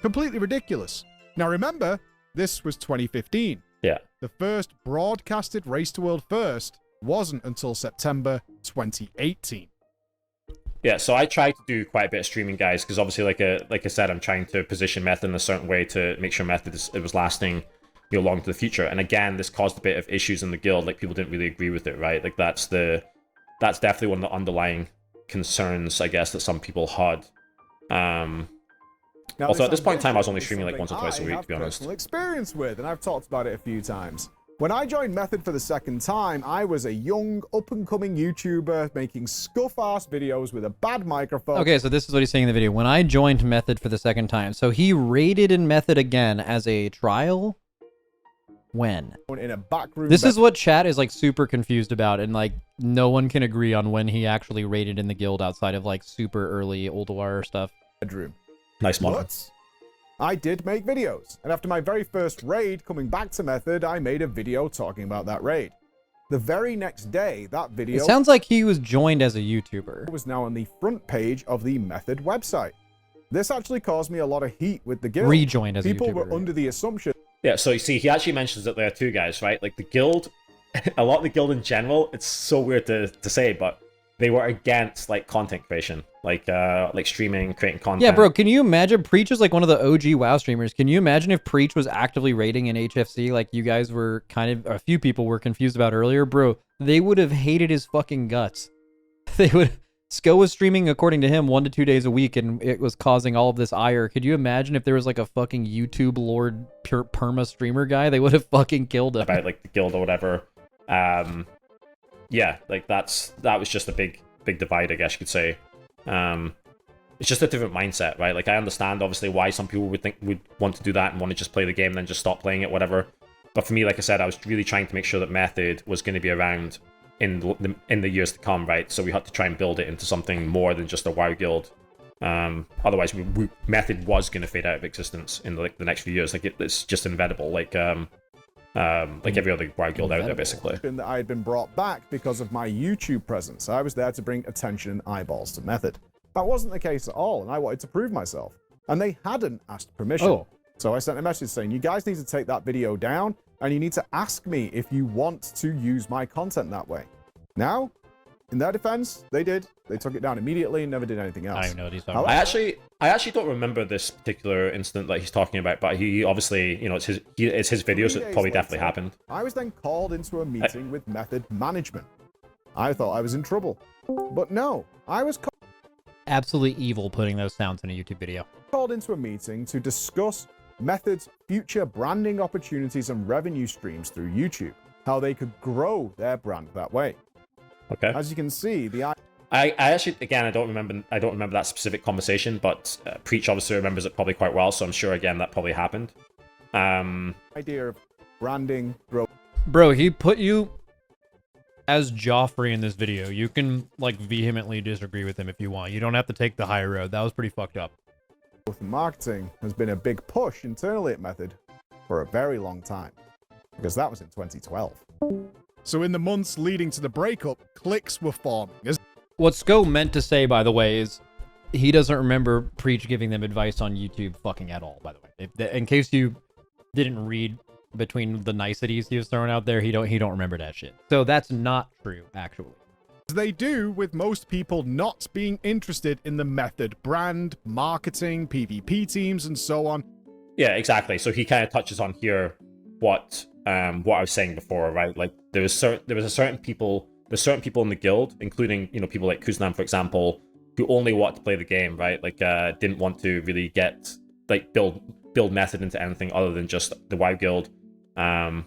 Completely ridiculous. Now remember, this was 2015. Yeah. The first broadcasted Race to World First wasn't until September 2018. Yeah, so I try to do quite a bit of streaming, guys, because obviously, like I said, I'm trying to position Method in a certain way to make sure Method it was lasting, you know, long to the future. And again, this caused a bit of issues in the guild. Like, people didn't really agree with it, right? Like, that's definitely one of the underlying concerns, I guess, that some people had. Also, at this point in time, I was only streaming like once or twice a week, to be honest. Personal experience with, and I've talked about it a few times. When I joined Method for the second time, I was a young, up-and-coming YouTuber making scuff-ass videos with a bad microphone. Okay, so this is what he's saying in the video. When I joined Method for the second time, so he raided in Method again as a trial? When? In a back room. This is what chat is, like, super confused about, and, like, no one can agree on when he actually raided in the guild outside of, like, super early Old War stuff. Bedroom. Nice model. But I did make videos, and after my very first raid coming back to Method, I made a video talking about that raid. The very next day, that video It sounds like he was joined as a YouTuber. was now on the front page of the Method website. This actually caused me a lot of heat with the guild. Rejoined as a People YouTuber. were right? under the assumption Yeah, so you see, he actually mentions that there are two guys, right? Like, the guild, a lot of the guild in general, it's so weird to say, but they were against like content creation, like streaming, creating content. Yeah, bro, can you imagine? Preach is like one of the OG WoW streamers. Can you imagine if Preach was actively raiding in HFC like you guys were a few people were confused about earlier? Bro, they would have hated his fucking guts. They would. Sko was streaming, according to him, 1 to 2 days a week, and it was causing all of this ire. Could you imagine if there was like a fucking YouTube Lord pure perma streamer guy? They would have fucking killed him. About like the guild or whatever. Yeah, like that was just a big divide, I guess you could say. It's just a different mindset, right? Like I understand obviously why some people would want to do that and want to just play the game and then just stop playing it, whatever. But for me, like I said, I was really trying to make sure that Method was going to be around in the years to come, right? So we had to try and build it into something more than just a WoW guild. Otherwise, Method was going to fade out of existence in the next few years. Like it's just inevitable. Like every other WoW guild out there, basically. That I had been brought back because of my YouTube presence. I was there to bring attention and eyeballs to Method. That wasn't the case at all, and I wanted to prove myself. And they hadn't asked permission. Oh. So I sent a message saying, you guys need to take that video down, and you need to ask me if you want to use my content that way. Now, in their defense, they did. They took it down immediately and never did anything else. I don't even know what he's talking about. I actually don't remember this particular incident that he's talking about, but he obviously, it's his video, so it probably definitely happened. I was then called into a meeting with Method management. I thought I was in trouble. But no, I was Absolutely evil putting those sounds in a YouTube video. called into a meeting to discuss Method's future branding opportunities and revenue streams through YouTube, how they could grow their brand that way. Okay. As you can see, I actually, again, I don't remember that specific conversation, but Preach obviously remembers it probably quite well, so I'm sure again that probably happened. idea of branding, growth. Bro, he put you as Joffrey in this video. You can like vehemently disagree with him if you want. You don't have to take the high road. That was pretty fucked up. Marketing has been a big push internally at Method for a very long time, because that was in 2012. So in the months leading to the breakup, cliques were forming. What Sko meant to say, by the way, is he doesn't remember Preach giving them advice on YouTube fucking at all, by the way. In case you didn't read between the niceties he was throwing out there, he don't remember that shit. So that's not true, actually. They do with most people not being interested in the Method brand, marketing, PvP teams, and so on. Yeah, exactly. So he kind of touches on here what I was saying before, right? Like there's certain people in the guild, including people like Kuznam, for example, who only want to play the game, right? Like didn't want to really build Method into anything other than just the WoW guild. And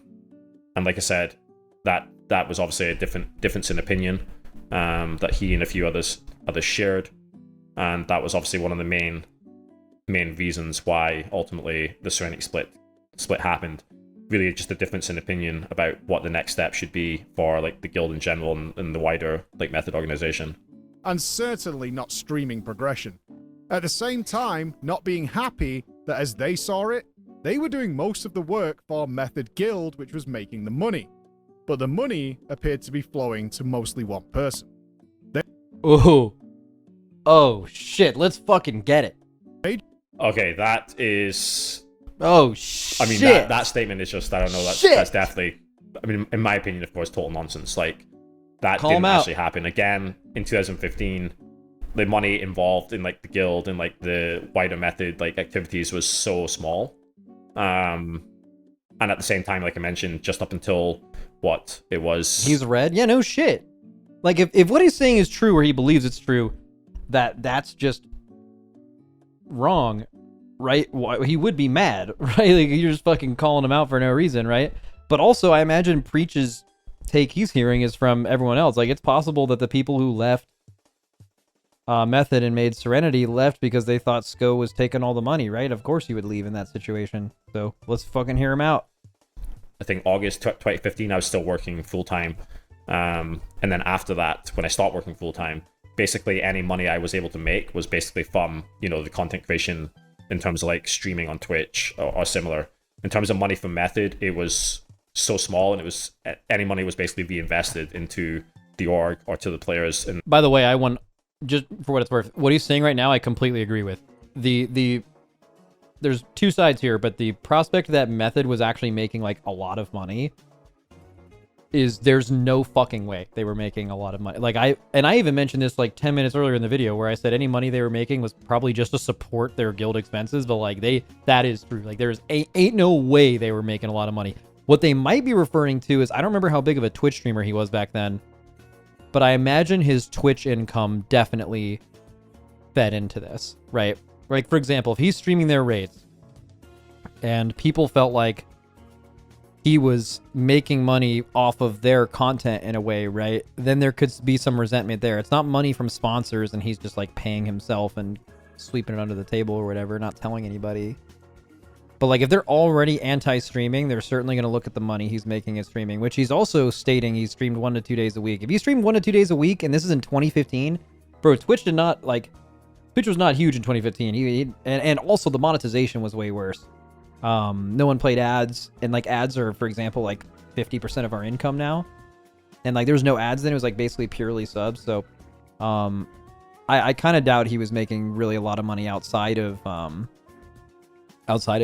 like I said, that was obviously a difference in opinion that he and a few others shared, and that was obviously one of the main reasons why ultimately the Serenity split happened. Really, just a difference in opinion about what the next step should be for like the guild in general and the wider like Method organization. And certainly not streaming progression. At the same time, not being happy that as they saw it, they were doing most of the work for Method Guild, which was making the money. But the money appeared to be flowing to mostly one person. Oh shit, let's fucking get it. Okay, that is... Oh shit. I mean, that statement is just, I don't know, that's definitely, I mean, in my opinion, of course, total nonsense. Like, that didn't actually happen. Again, in 2015, the money involved in, like, the guild and, like, the wider Method, like, activities was so small. And at the same time, like I mentioned, just up until, what, it was... He's red? Yeah, no shit. Like, if what he's saying is true, or he believes it's true, that's just wrong, right? He would be mad, right? Like, you're just fucking calling him out for no reason, right? But also, I imagine Preach's take he's hearing is from everyone else. Like, it's possible that the people who left Method and made Serenity left because they thought Sko was taking all the money, right? Of course he would leave in that situation. So let's fucking hear him out. I think August 2015, I was still working full-time. And then after that, when I stopped working full-time, basically any money I was able to make was basically from, the content creation in terms of like streaming on Twitch or similar. In terms of money from Method, it was so small, and it was any money was basically reinvested into the org or to the players. And by the way, I want, just for what it's worth, what he's saying right now, I completely agree with. There's two sides here, but the prospect that Method was actually making like a lot of money is there's no fucking way they were making a lot of money. Like I even mentioned this like 10 minutes earlier in the video where I said any money they were making was probably just to support their guild expenses, but like that is true. Like there's ain't no way they were making a lot of money. What they might be referring to is, I don't remember how big of a Twitch streamer he was back then, but I imagine his Twitch income definitely fed into this, right? Like for example, if he's streaming their raids and people felt like he was making money off of their content in a way, right? Then there could be some resentment there. It's not money from sponsors and he's just like paying himself and sweeping it under the table or whatever, not telling anybody. But like if they're already anti-streaming, they're certainly going to look at the money he's making at streaming, which he's also stating he streamed 1 to 2 days a week. If you streamed 1 to 2 days a week, and this is in 2015, bro, Twitch was not huge in 2015. And also the monetization was way worse. No one played ads, and like ads are, for example, like 50% of our income now, and like there was no ads then. It was like basically purely subs. So I kind of doubt he was making really a lot of money outside of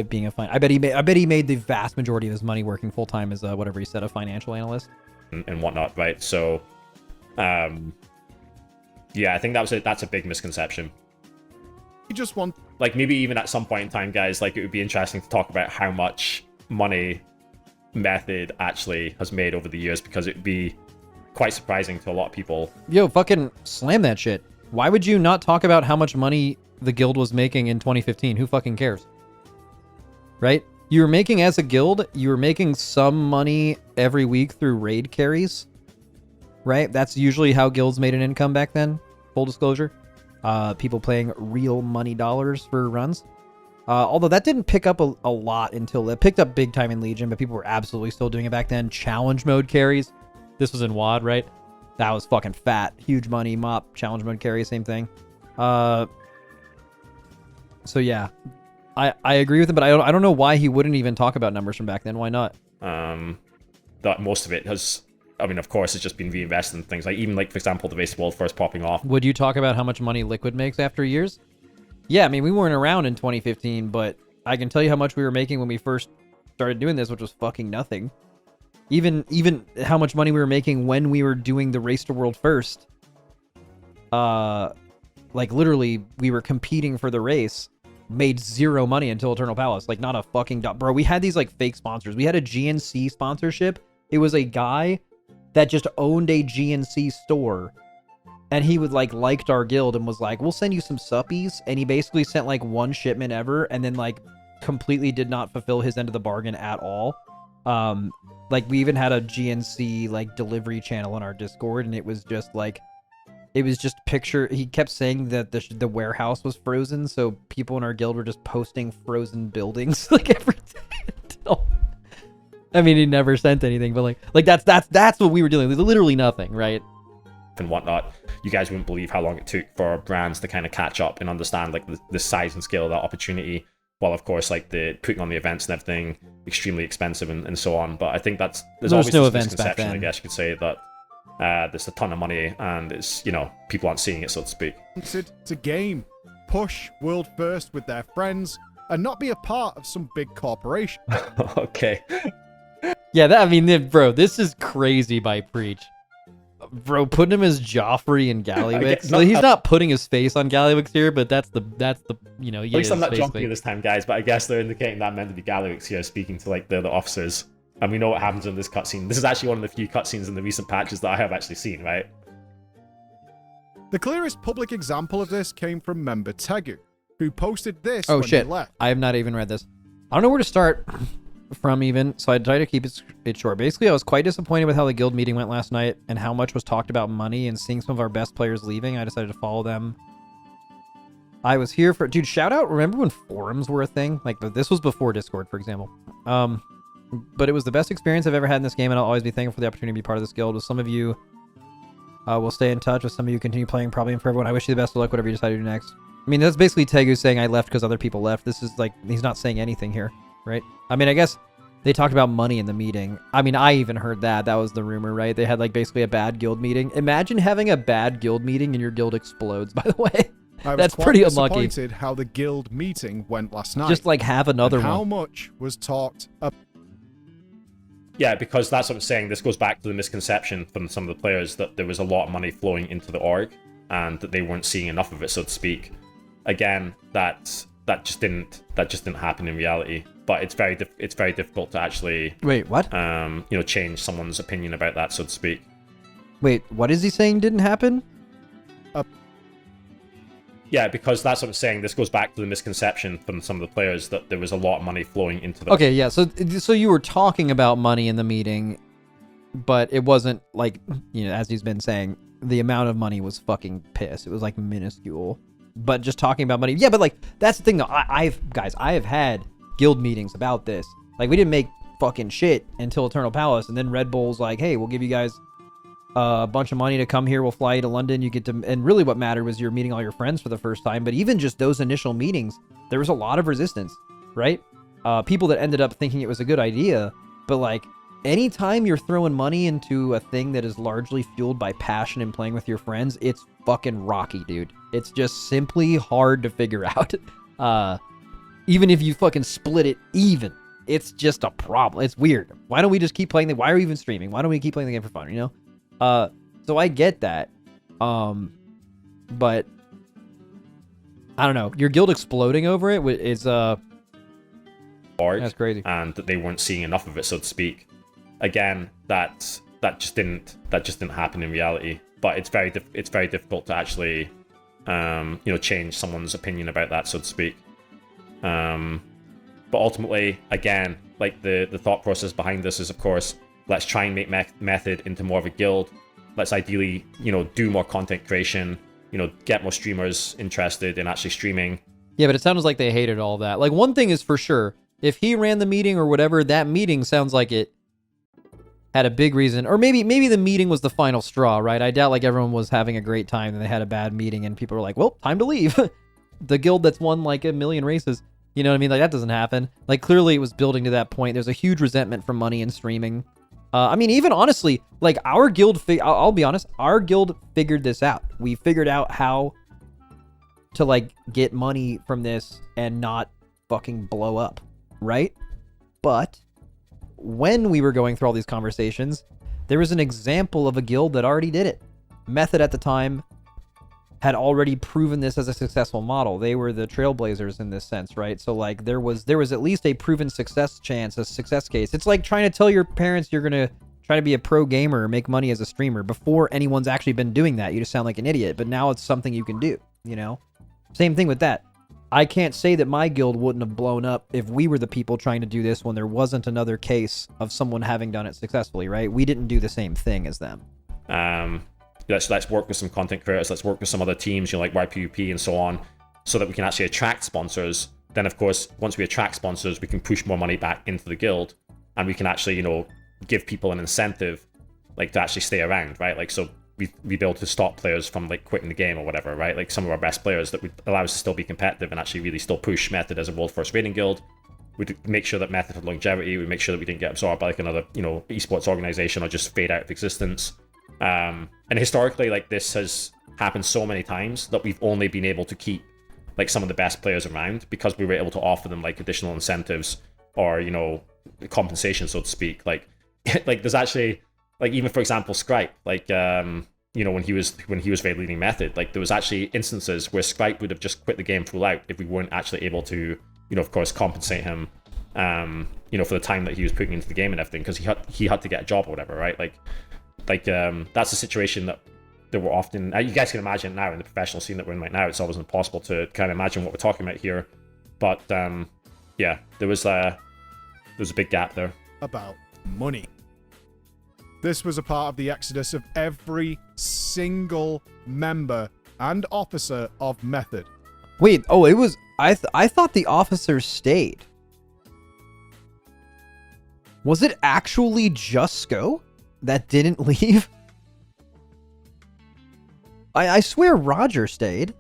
being a I bet he made the vast majority of his money working full time as whatever he said, a financial analyst and whatnot, right? So yeah, I think that's a big misconception. You just want, like, maybe even at some point in time, guys, like, it would be interesting to talk about how much money Method actually has made over the years, because it would be quite surprising to a lot of people. Yo, fucking slam that shit. Why would you not talk about how much money the guild was making in 2015? Who fucking cares? Right? You were making, as a guild, you were making some money every week through raid carries. Right? That's usually how guilds made an income back then. Full disclosure. People paying real money dollars for runs. Although that didn't pick up a lot until it picked up big time in Legion, but people were absolutely still doing it back then. Challenge mode carries. This was in WoD, right? That was fucking fat. Huge money. Mop. Challenge mode carry, same thing. So yeah. I agree with him, but I don't know why he wouldn't even talk about numbers from back then. Why not? That most of it has, I mean, of course, it's just been reinvested in things like, even like, for example, the Race World first popping off. Would you talk about how much money Liquid makes after years? Yeah, I mean, we weren't around in 2015, but I can tell you how much we were making when we first started doing this, which was fucking nothing. Even how much money we were making when we were doing the Race to World first. Like, literally, we were competing for the race, made zero money until Eternal Palace. Like, not a fucking bro, we had these, like, fake sponsors. We had a GNC sponsorship. It was a guy that just owned a GNC store, and he would liked our guild and was like, we'll send you some suppies, and he basically sent like one shipment ever, and then like completely did not fulfill his end of the bargain at all. Like, we even had a GNC like delivery channel on our Discord, and it was just he kept saying that the warehouse was frozen, so people in our guild were just posting frozen buildings like every day until, I mean, he never sent anything, but like that's what we were doing. Literally nothing, right? And whatnot. You guys wouldn't believe how long it took for brands to kind of catch up and understand like the size and scale of that opportunity. While of course, like the putting on the events and everything, extremely expensive and so on. But I think there's always no this events back misconception, then. I guess you could say, that there's a ton of money and it's, you know, people aren't seeing it, so to speak. to game, push world first with their friends, and not be a part of some big corporation. Okay. Yeah, I mean, bro, this is crazy by Preach. Bro, putting him as Joffrey and Gallywix. He's not putting his face on Gallywix here, but that's the you know. At least I'm not jumping this time, guys. But I guess they're indicating that meant to be Gallywix here, speaking to like the officers, and we know what happens in this cutscene. This is actually one of the few cutscenes in the recent patches that I have actually seen, right? The clearest public example of this came from member Tegu, who posted this Oh when shit! he left. I have not even read this. I don't know where to start from even, so I try to keep it short. Basically, I was quite disappointed with how the guild meeting went last night and how much was talked about money, and seeing some of our best players leaving, I decided to follow them. I was here for, dude, shout out, remember when forums were a thing? Like, this was before Discord, for example. But it was the best experience I've ever had in this game, and I'll always be thankful for the opportunity to be part of this guild. With some of you, we'll stay in touch. With some of you, continue playing, probably. And for everyone, I wish you the best of luck, whatever you decide to do next. I mean, that's basically Tegu saying I left because other people left. This is like, he's not saying anything here, right? I mean, I guess they talked about money in the meeting. I mean, I even heard that. That was the rumor, right? They had like basically a bad guild meeting. Imagine having a bad guild meeting and your guild explodes, by the way. That's pretty unlucky. Disappointed how the guild meeting went last night. Just like have another and one. how much was talked about. Yeah, because that's what I'm saying. This goes back to the misconception from some of the players that there was a lot of money flowing into the org and that they weren't seeing enough of it, so to speak. Again, that just didn't happen in reality. But it's very difficult to actually Wait, what? Change someone's opinion about that, so to speak. Wait, what is he saying didn't happen? Yeah, because that's what I'm saying. This goes back to the misconception from some of the players that there was a lot of money flowing into the... Okay, yeah, so you were talking about money in the meeting, but it wasn't like, as he's been saying, the amount of money was fucking piss. It was like minuscule. But just talking about money... Yeah, but like, that's the thing though. I have had guild meetings about this. Like, we didn't make fucking shit until Eternal Palace, and then Red Bull's like, hey, we'll give you guys a bunch of money to come here. We'll fly you to London. You get to, and really what mattered was you're meeting all your friends for the first time. But even just those initial meetings, there was a lot of resistance, right? People that ended up thinking it was a good idea, but like anytime you're throwing money into a thing that is largely fueled by passion and playing with your friends, it's fucking rocky, dude. It's just simply hard to figure out. Even if you fucking split it even, it's just a problem. It's weird. Why don't we just keep playing why are we even streaming? Why don't we keep playing the game for fun, So I get that. But I don't know. Your guild exploding over it is org, that's crazy. And that they weren't seeing enough of it, so to speak. Again, that just didn't happen in reality. But it's very difficult to actually change someone's opinion about that, so to speak. But ultimately, again, like the thought process behind this is, of course, let's try and make Method into more of a guild. Let's ideally, do more content creation, get more streamers interested in actually streaming. Yeah, but it sounds like they hated all that. Like, one thing is for sure, if he ran the meeting or whatever, that meeting sounds like it had a big reason. Or maybe the meeting was the final straw, right? I doubt like everyone was having a great time and they had a bad meeting and people were like, well, time to leave. The guild that's won like 1 million races. You know what I mean? Like, that doesn't happen. Like, clearly it was building to that point. There's a huge resentment from money and streaming. I mean, even honestly, like, our guild, I'll be honest, our guild figured this out. We figured out how to, like, get money from this and not fucking blow up, right? But when we were going through all these conversations, there was an example of a guild that already did it. Method at the time had already proven this as a successful model. They were the trailblazers in this sense, right? So like there was at least a proven success chance, a success case. It's like trying to tell your parents you're gonna try to be a pro gamer or make money as a streamer before anyone's actually been doing that. You just sound like an idiot, but now it's something you can do, Same thing with that. I can't say that my guild wouldn't have blown up if we were the people trying to do this when there wasn't another case of someone having done it successfully, right? We didn't do the same thing as them. Let's work with some content creators, let's work with some other teams, like YPUP and so on, so that we can actually attract sponsors. Then, of course, once we attract sponsors, we can push more money back into the guild, and we can actually, give people an incentive, like, to actually stay around, right? Like, so we be able to stop players from, like, quitting the game or whatever, right? Like, some of our best players that would allow us to still be competitive and actually really still push Method as a world first rating guild. We'd make sure that Method had longevity, we'd make sure that we didn't get absorbed by, like, another, esports organization or just fade out of existence. And historically, like, this has happened so many times that we've only been able to keep, like, some of the best players around because we were able to offer them, like, additional incentives or, compensation, so to speak. Like there's actually, like, even for example, Scripe, like, when he was very leading Method, like, there was actually instances where Scripe would have just quit the game full out if we weren't actually able to, of course, compensate him, for the time that he was putting into the game and everything, because he had to get a job or whatever, right? Like that's a situation that we're often, you guys can imagine now in the professional scene that we're in right now. It's always impossible to kind of imagine what we're talking about here, but yeah, there was a big gap there. About money. This was a part of the exodus of every single member and officer of Method. Wait, oh, it was, I thought the officers stayed. Was it actually just Sko that didn't leave? I swear Roger stayed.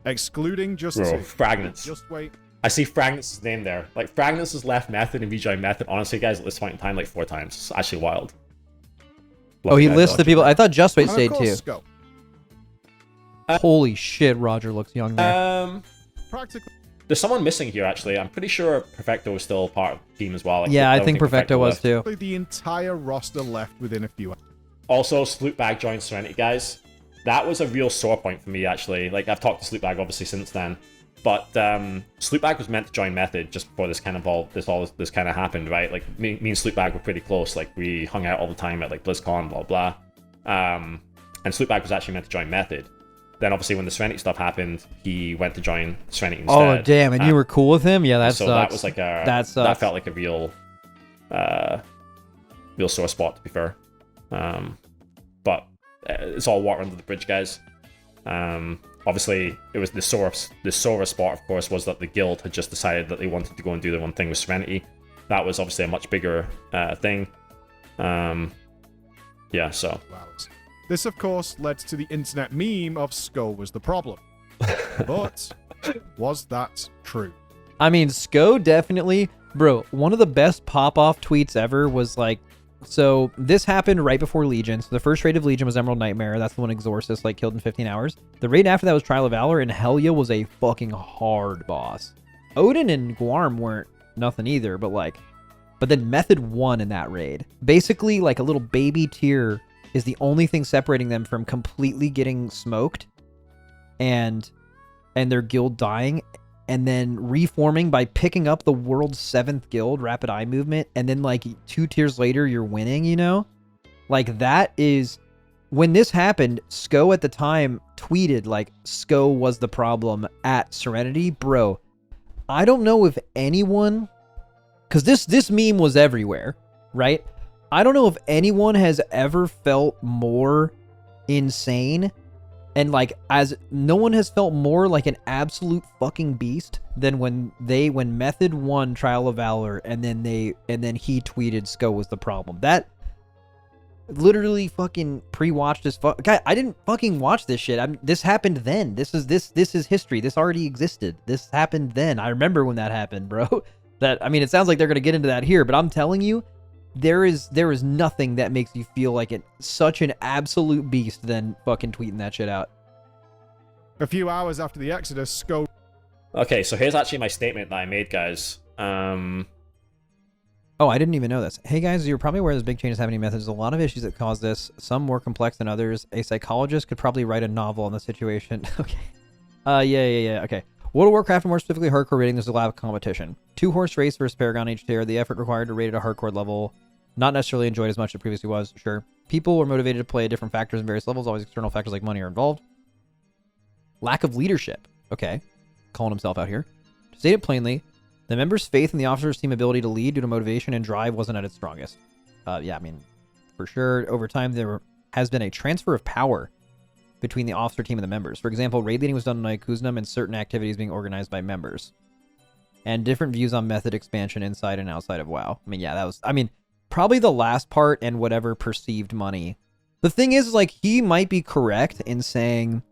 Excluding just Bro, Fragments. Just wait. I see Fragments' name there. Like, Fragments has left Method and rejoined Method, honestly, guys, at this point in time, like 4 times. It's actually wild. Oh, he lists the people. I thought Just Wait stayed too. Sko. Holy shit, Roger looks young there. Practically. there's someone missing here, actually. I'm pretty sure Perfecto was still part of the team as well. Like, Yeah, I don't think Perfecto was left. too. The entire roster left within a few hours. Also, Sloopbag joined Serenity, guys. That was a real sore point for me, actually. Like, I've talked to Sloopbag, obviously, since then. But Sloopbag was meant to join Method just before this kind of this kind of happened, right? Like, me and Sloopbag were pretty close. Like, we hung out all the time at, like, BlizzCon, blah, blah. And Sloopbag was actually meant to join Method. Then, obviously, when the Serenity stuff happened, he went to join Serenity instead. Oh, damn, and you were cool with him? Yeah, that so sucks. that was like a... That sucks. That felt like a real sore spot, to be fair. But it's all water under the bridge, guys. Obviously, it was the sore spot, of course, was that the guild had just decided that they wanted to go and do their own thing with Serenity. That was obviously a much bigger thing. Yeah, so... This, of course, led to the internet meme of Skull was the problem. But was that true? I mean, Sko definitely... Bro, one of the best pop-off tweets ever was like... So, this happened right before Legion. So, the first raid of Legion was Emerald Nightmare. That's the one Exorcist, like, killed in 15 hours. The raid after that was Trial of Valor, and Helya was a fucking hard boss. Odin and Guarm weren't nothing either, but, like... But then Method won in that raid. Basically, like, a little baby tier is the only thing separating them from completely getting smoked and their guild dying and then reforming by picking up the world's 7th guild, Rapid Eye Movement, and then like 2 tiers later you're winning, you know? Like that is... When this happened, Sko at the time tweeted like Sko was the problem at Serenity. Bro, I don't know if anyone... Because this meme was everywhere, right? I don't know if anyone has ever felt more insane and like as no one has felt more like an absolute fucking beast than when Method won Trial of Valor and then he tweeted Sko was the problem. That literally fucking pre-watched as fuck. Guy, I didn't fucking watch this shit. This happened then. This is history. This already existed. This happened then. I remember when that happened, bro. That I mean, it sounds like they're gonna get into that here, but I'm telling you. There is nothing that makes you feel like such an absolute beast than fucking tweeting that shit out. A few hours after the Exodus, Skull... Okay, so here's actually my statement that I made, guys. Oh, I didn't even know this. Hey guys, you're probably aware this big change is happening in Methods. There's a lot of issues that cause this, some more complex than others. A psychologist could probably write a novel on the situation. Okay. Yeah. Okay. World of Warcraft, and more specifically hardcore rating, there's a lot of competition. 2-horse race versus Paragon each tier. The effort required to rate at a hardcore level, not necessarily enjoyed as much as it previously was, sure. People were motivated to play at different factors in various levels, always external factors like money are involved. Lack of leadership. Okay. Calling himself out here. To state it plainly, the members' faith in the officer's team ability to lead due to motivation and drive wasn't at its strongest. Yeah, I mean, for sure, over time there has been a transfer of power between the officer team and the members. For example, raid leading was done on Kuznam and certain activities being organized by members. And different views on method expansion inside and outside of WoW. I mean, yeah, that was... I mean, probably the last part and whatever perceived money. The thing is, like, he might be correct in saying...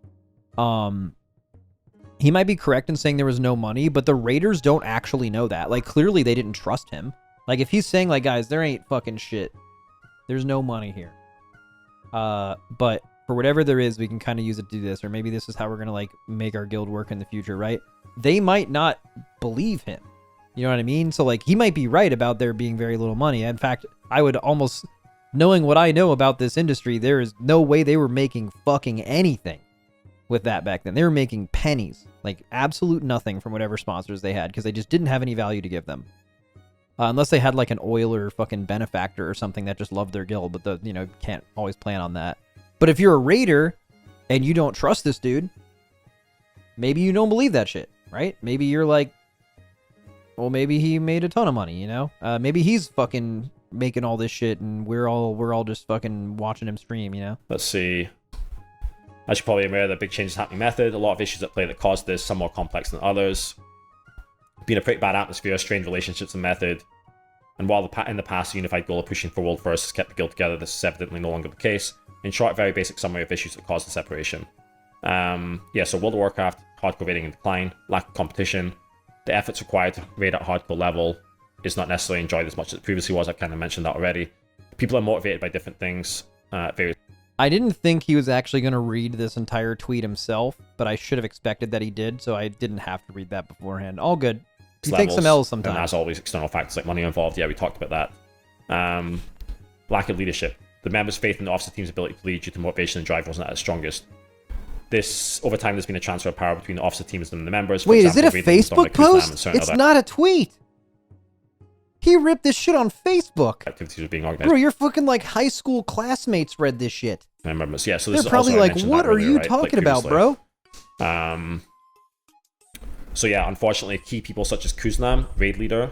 He might be correct in saying there was no money, but the raiders don't actually know that. Like, clearly they didn't trust him. Like, if he's saying, like, guys, there ain't fucking shit. There's no money here. But... for whatever there is, we can kind of use it to do this, or maybe this is how we're gonna like make our guild work in the future, right? They might not believe him. You know what I mean? So like he might be right about there being very little money. In fact, I would almost, knowing what I know about this industry, there is no way they were making fucking anything with that back then. They were making pennies, like absolute nothing from whatever sponsors they had, because they just didn't have any value to give them. Unless they had like an oil or fucking benefactor or something that just loved their guild, but can't always plan on that. But if you're a raider and you don't trust this dude, maybe you don't believe that shit, right? Maybe you're like, well, maybe he made a ton of money, you know? Maybe he's fucking making all this shit and we're all just fucking watching him stream, you know? Let's see. As you're probably aware, the big changes happening method, a lot of issues at play that caused this, some more complex than others. Been a pretty bad atmosphere, strained relationships and method. And while in the past, the unified goal of pushing for world first has kept the guild together, this is evidently no longer the case. In short, a very basic summary of issues that caused the separation. Yeah, so World of Warcraft, hardcore rating in decline, lack of competition, the efforts required to raid at hardcore level is not necessarily enjoyed as much as it previously was. I've kind of mentioned that already. People are motivated by different things. I didn't think he was actually going to read this entire tweet himself, but I should have expected that he did, so I didn't have to read that beforehand. All good. He takes some L's sometimes. And as always, external factors like money involved. Yeah, we talked about that. Lack of leadership. The members' faith in the officer team's ability to lead due to motivation and drive wasn't at its strongest. Over time, there's been a transfer of power between the officer teams and the members. Wait, is it a Facebook post? It's not a tweet. He ripped this shit on Facebook. Activities were being organized. Bro, your fucking like high school classmates read this shit. Members, yeah. So they're this probably also, like, "What are you talking about, bro?" So yeah, unfortunately, key people such as Kuznam, raid leader,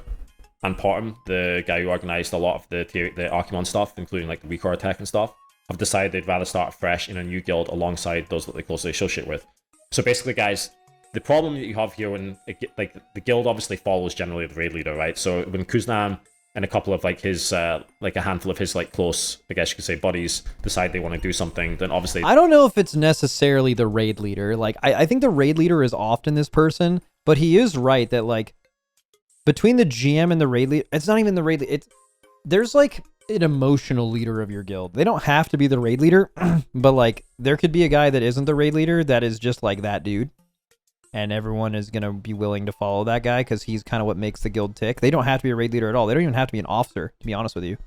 and Parham, the guy who organized a lot of the Archimon stuff, including like the Recor attack and stuff, have decided they'd rather start fresh in a new guild alongside those that they closely associate with. So basically, guys, the problem that you have here when the guild obviously follows generally the raid leader, right? So when Kuznam and a couple of like his like a handful of his like close, I guess you could say, buddies decide they want to do something, then obviously I don't know if it's necessarily the raid leader. Like I think the raid leader is often this person, but he is right that like between the GM and the raid leader, it's not even the raid leader. There's like an emotional leader of your guild. They don't have to be the raid leader, but like there could be a guy that isn't the raid leader that is just like that dude. And everyone is going to be willing to follow that guy because he's kind of what makes the guild tick. They don't have to be a raid leader at all. They don't even have to be an officer, to be honest with you.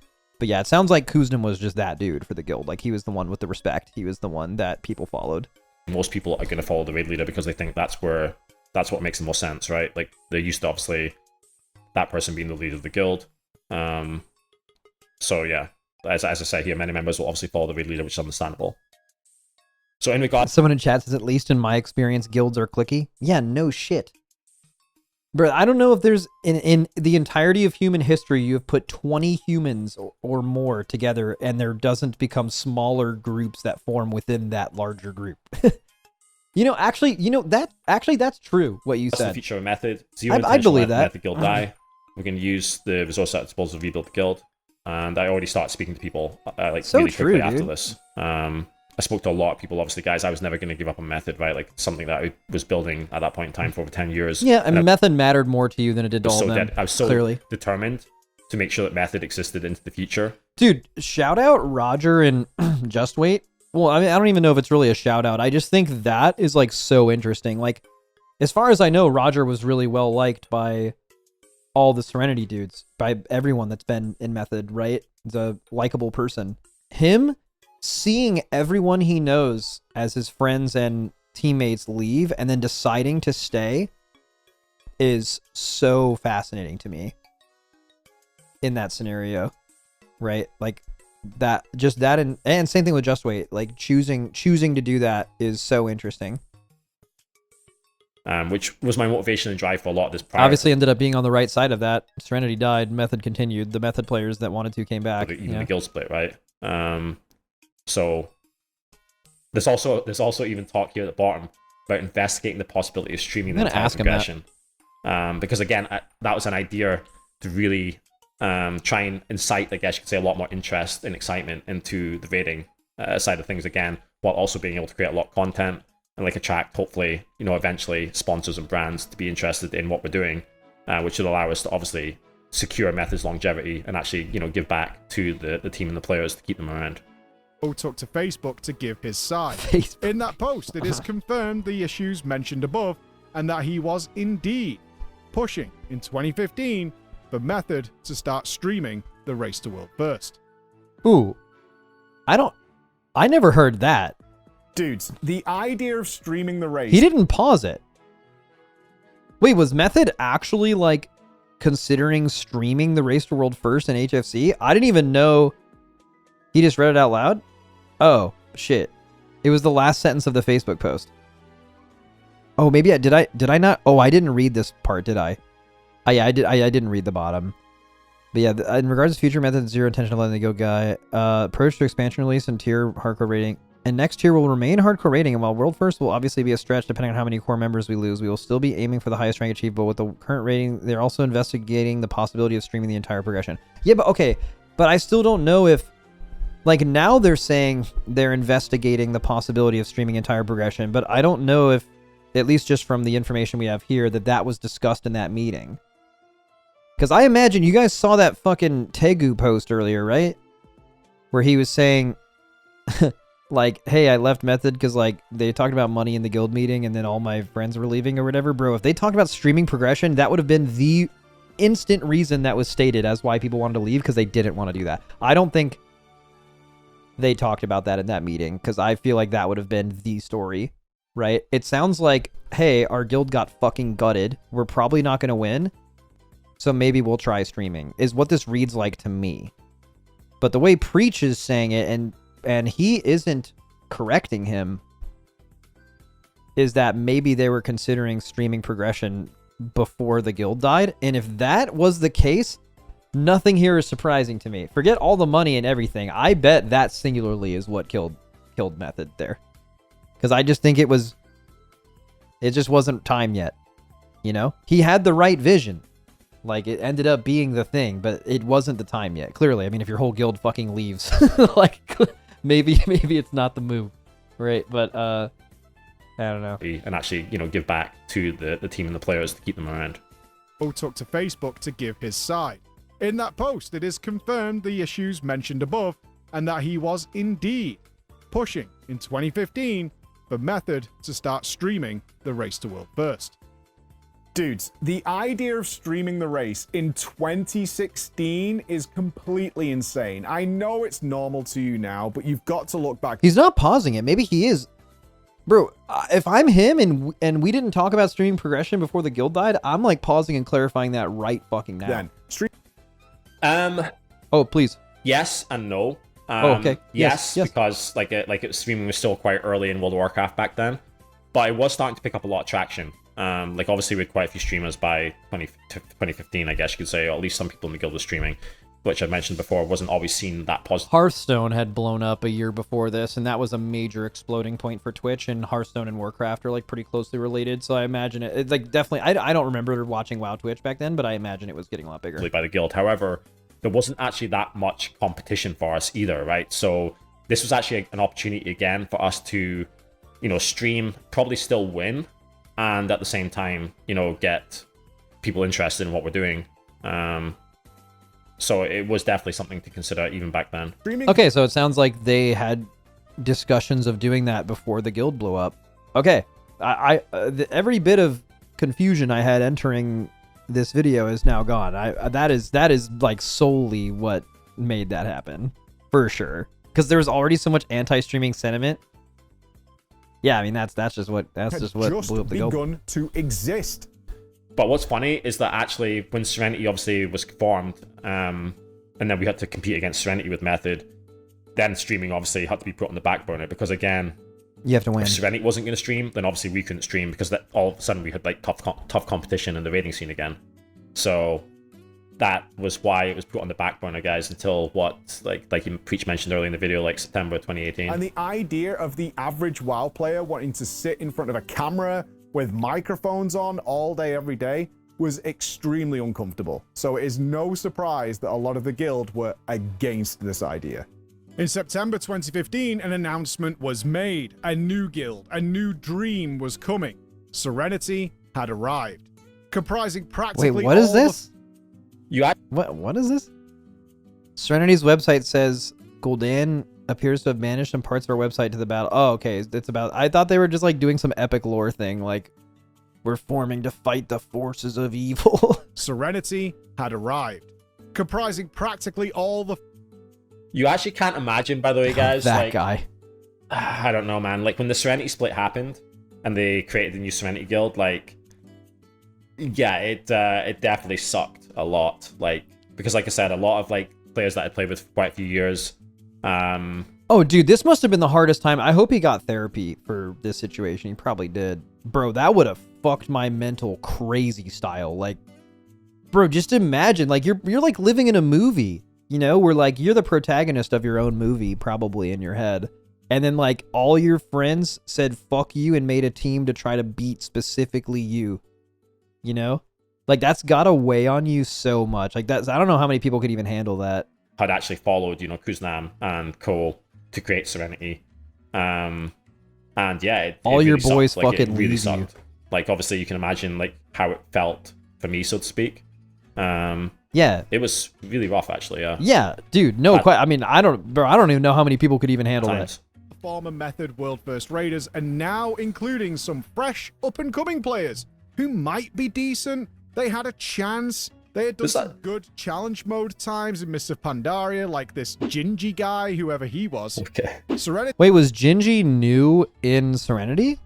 But yeah, it sounds like Kuznam was just that dude for the guild. Like, he was the one with the respect. He was the one that people followed. Most people are going to follow the raid leader because they think that's what makes the most sense, right? Like, they're used to, obviously, that person being the leader of the guild. So yeah, as I say here, many members will obviously follow the raid leader, which is understandable. So in regards... Someone in chat says, at least in my experience, guilds are cliquey. Yeah, no shit. Bro, I don't know if there's... In the entirety of human history, you have put 20 humans or more together, and there doesn't become smaller groups that form within that larger group. That's true, what you said. That's the feature of method. I believe that. Let the guild die. We're going to use the resource at disposal to rebuild the guild. And I already started speaking to people really quickly after this. I spoke to a lot of people, obviously, guys. I was never going to give up on method, right? Like something that I was building at that point in time for over 10 years. Yeah, and method mattered more to you than it did to all of them. I was so clearly determined to make sure that method existed into the future. Dude, shout out Roger and Just Wait. Well, I mean, I don't even know if it's really a shout out. I just think that is like so interesting. Like, as far as I know, Roger was really well liked by all the Serenity dudes, by everyone that's been in method, right? He's a likable person. Him seeing everyone he knows as his friends and teammates leave and then deciding to stay is so fascinating to me in that scenario, right? Like that, just that, and same thing with Just Wait, like choosing to do that is so interesting. Which was my motivation and drive for a lot of this. Obviously ended up being on the right side of that. Serenity died, method continued. The method players that wanted to came back. Even the guild split, right? So there's also even talk here at the bottom about investigating the possibility of streaming the entire progression. Because again, that was an idea to really try and incite, I guess you could say, a lot more interest and excitement into the raiding side of things again, while also being able to create a lot of content and like attract, hopefully, eventually sponsors and brands to be interested in what we're doing, which would allow us to obviously secure Method's longevity and actually, give back to the team and the players to keep them around. Took to Facebook to give his side. Facebook. In that post, it is confirmed the issues mentioned above and that he was indeed pushing in 2015 for Method to start streaming the Race to World First. Ooh, I never heard that. Dudes, the idea of streaming the race... He didn't pause it. Wait, was Method actually, like, considering streaming the Race to World First in HFC? I didn't even know... He just read it out loud? Oh, shit. It was the last sentence of the Facebook post. Oh, maybe did I not? Oh, I didn't read this part, did I? Yeah, I did. I didn't read the bottom. But yeah, in regards to future methods, zero intention of letting the go guy. Approach to expansion release and tier hardcore rating. And next tier will remain hardcore rating, and while World First will obviously be a stretch depending on how many core members we lose, we will still be aiming for the highest rank achievable. With the current rating, they're also investigating the possibility of streaming the entire progression. Yeah, but okay. But I still don't know if... Like, now they're saying they're investigating the possibility of streaming entire progression, but I don't know if, at least just from the information we have here, that was discussed in that meeting. Because I imagine you guys saw that fucking Tegu post earlier, right? Where he was saying... like, hey, I left Method because like they talked about money in the guild meeting and then all my friends were leaving or whatever, bro. If they talked about streaming progression, that would have been the instant reason that was stated as why people wanted to leave, because they didn't want to do that. I don't think they talked about that in that meeting, because I feel like that would have been the story, right? It sounds like, hey, our guild got fucking gutted. We're probably not going to win, so maybe we'll try streaming, is what this reads like to me. But the way Preach is saying it, and he isn't correcting him, is that maybe they were considering streaming progression before the guild died. And if that was the case, nothing here is surprising to me. Forget all the money and everything. I bet that singularly is what killed Method there. Because I just think it just wasn't time yet. You know? He had the right vision. Like, it ended up being the thing, but it wasn't the time yet. Clearly, I mean, if your whole guild fucking leaves, like, maybe it's not the move, right? But I don't know. And actually, give back to the team and the players to keep them around. Took to Facebook to give his side. In that post, it is confirmed the issues mentioned above, and that he was indeed pushing in 2015 for Method to start streaming the Race to World First. Dudes, the idea of streaming the race in 2016 is completely insane. I know it's normal to you now, but you've got to look back. He's not pausing it. Maybe he is. Bro, if I'm him and we didn't talk about streaming progression before the guild died, I'm like pausing and clarifying that right fucking now. Then, oh, please. Yes and no. Okay. Yes, Yes. because streaming was still quite early in World of Warcraft back then, but it was starting to pick up a lot of traction. Obviously we had quite a few streamers by 2015, I guess you could say, or at least some people in the guild were streaming, which I mentioned before wasn't always seen that positive. Hearthstone had blown up a year before this, and that was a major exploding point for Twitch, and Hearthstone and Warcraft are like pretty closely related, so I imagine it's like definitely, I don't remember watching WoW Twitch back then, but I imagine it was getting a lot bigger. By the guild. However, there wasn't actually that much competition for us either, right? So this was actually an opportunity again for us to, stream, probably still win, and at the same time, get people interested in what we're doing. So it was definitely something to consider even back then. Okay, so it sounds like they had discussions of doing that before the guild blew up. Okay, every bit of confusion I had entering this video is now gone. That is like solely what made that happen, for sure. Because there was already so much anti-streaming sentiment. Yeah, I mean that's just what blew up the guild. Begun to exist. But what's funny is that actually when Serenity obviously was formed, and then we had to compete against Serenity with Method, then streaming obviously had to be put on the back burner, because again, you have to win. If Serenity wasn't going to stream, then obviously we couldn't stream, because that all of a sudden we had like tough competition in the raiding scene again. So that was why it was put on the back burner, guys, until like you Preach mentioned earlier in the video, like September 2018. And the idea of the average WoW player wanting to sit in front of a camera with microphones on all day, every day, was extremely uncomfortable. So it is no surprise that a lot of the guild were against this idea. In September 2015, an announcement was made. A new guild, a new dream was coming. Serenity had arrived, comprising practically Wait, what is this? What is this? Serenity's website says Gul'dan appears to have banished some parts of our website to the battle. Oh, okay. It's about... I thought they were just like doing some epic lore thing, like we're forming to fight the forces of evil. Serenity had arrived, comprising practically all the... You actually can't imagine, by the way, guys. That guy. I don't know, man. Like when the Serenity split happened and they created the new Serenity guild, like, yeah, it definitely sucked a lot. Like, because like I said, a lot of like players that I played with for quite a few years. Oh, dude, this must have been the hardest time. I hope he got therapy for this situation. He probably did. Bro, that would have fucked my mental crazy style. Like, bro, just imagine, like, you're like living in a movie, you know, where like you're the protagonist of your own movie, probably in your head. And then like all your friends said fuck you and made a team to try to beat specifically you. You know? Like that's gotta weigh on you so much. Like that's, I don't know how many people could even handle that. Had actually followed, you know, Kuznam and Cole to create Serenity. And yeah, all it your really boys sucked. Like, fucking it really leave sucked. you. Like obviously you can imagine like how it felt for me, so to speak. Yeah. It was really rough actually, yeah. Yeah, dude, no, quite. I mean, I don't even know how many people could even handle that. former Method World First Raiders, and now including some fresh up-and-coming players who might be decent. They had a chance. They had done some good challenge mode times in Mists of Pandaria, like this Gingy guy, whoever he was. Okay. Serenity. Wait, was Gingy new in Serenity?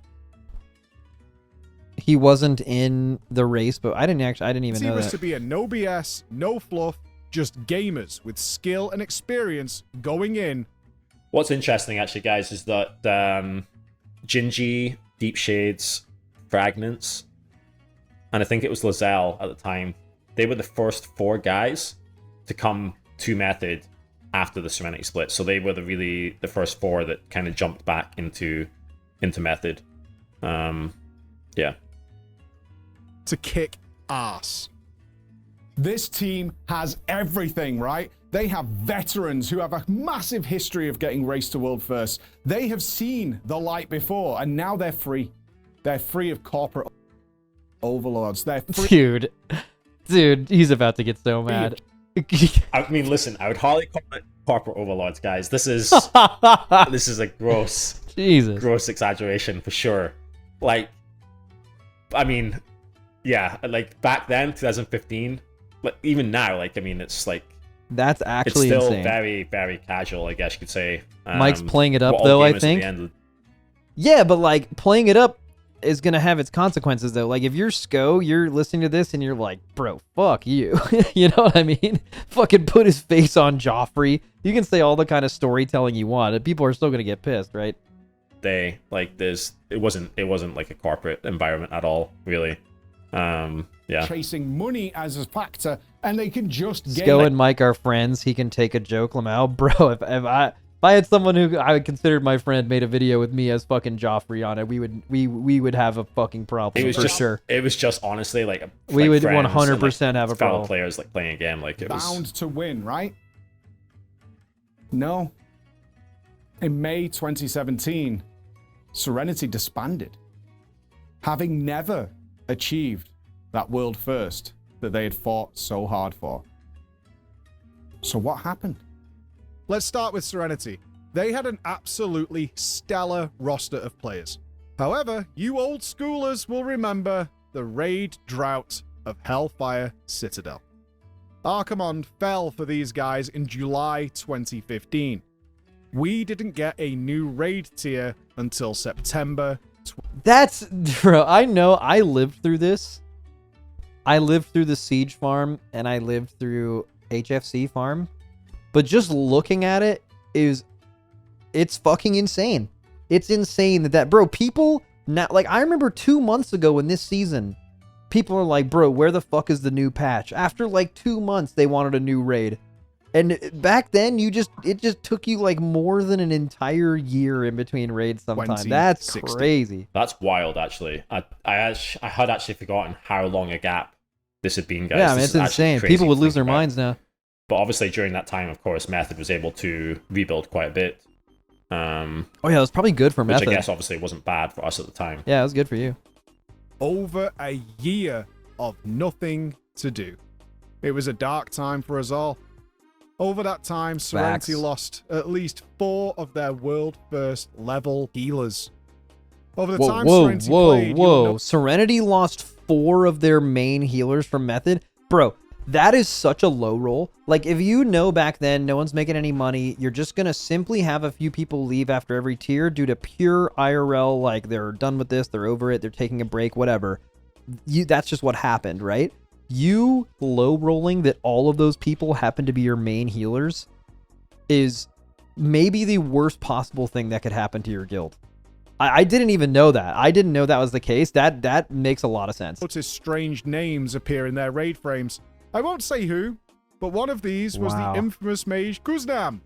He wasn't in the race, but I didn't even know was that. to be a no BS, no fluff, just gamers with skill and experience going in. What's interesting, actually, guys, is that Gingy, Deep Shades, Fragments, and I think it was Lozelle at the time, they were the first 4 guys to come to Method after the Serenity split. So they were the first 4 that kind of jumped back into Method. Yeah. To kick ass. This team has everything, right? They have veterans who have a massive history of getting raced to world first. They have seen the light before, and now they're free. They're free of corporate overlords. They're free. Dude, he's about to get so mad. I mean, listen, I would hardly call it corporate overlords, guys. This is a gross exaggeration for sure. Like, I mean, yeah, like back then, 2015, like even now, like, I mean, it's like that's actually it's still insane. very, very casual, I guess you could say. Mike's playing it up though, I think. Yeah, but like playing it up is gonna have its consequences though. Like if you're SCO, you're listening to this and you're like, bro, fuck you. You know what I mean? Fucking put his face on Joffrey. You can say all the kind of storytelling you want, and people are still gonna get pissed, right? It wasn't like a corporate environment at all, really. Yeah. Chasing money as a factor, and they can just get SCO and Mike are friends. He can take a joke, Lamau. Bro, if I had someone who I considered my friend made a video with me as fucking Joffrey on it, we would have a fucking problem. It was for just, sure. It was just honestly like we would friends 100% and, like, have a fellow problem. players like playing a game, like it was bound to win, right? No. In May 2017, Serenity disbanded, having never achieved that world first that they had fought so hard for. So what happened? Let's start with Serenity. They had an absolutely stellar roster of players. However, you old schoolers will remember the raid drought of Hellfire Citadel. Archimonde fell for these guys in July 2015. We didn't get a new raid tier until September. That's, bro, I know I lived through this. I lived through the Siege farm and I lived through HFC farm. But just looking at it it's fucking insane. It's insane that bro, people now, like I remember 2 months ago in this season, people are like, bro, where the fuck is the new patch? After like 2 months, they wanted a new raid. And back then, it just took you like more than an entire year in between raids sometimes. That's 2060. crazy. That's wild, actually. I had actually forgotten how long a gap this had been, guys. Yeah, I mean, This it's is actually insane. crazy People would to lose think their about. minds now. But obviously, during that time, of course, Method was able to rebuild quite a bit. Oh yeah, it was probably good for Which Method. I guess obviously wasn't bad for us at the time. Yeah, it was good for you. Over a year of nothing to do. It was a dark time for us all. Over that time, Serenity Facts. lost at least 4 of their world first level healers. Over the time Serenity played, you'll know- Serenity lost 4 of their main healers from Method. Bro, that is such a low roll. Like, if you know back then no one's making any money, you're just going to simply have a few people leave after every tier due to pure IRL, like they're done with this, they're over it, they're taking a break, whatever. That's just what happened, right? You low rolling that all of those people happen to be your main healers is maybe the worst possible thing that could happen to your guild. I didn't even know that. I didn't know that was the case. That makes a lot of sense. noticed strange names appear in their raid frames. I won't say who, but one of these was Wow. the infamous mage Kuznam,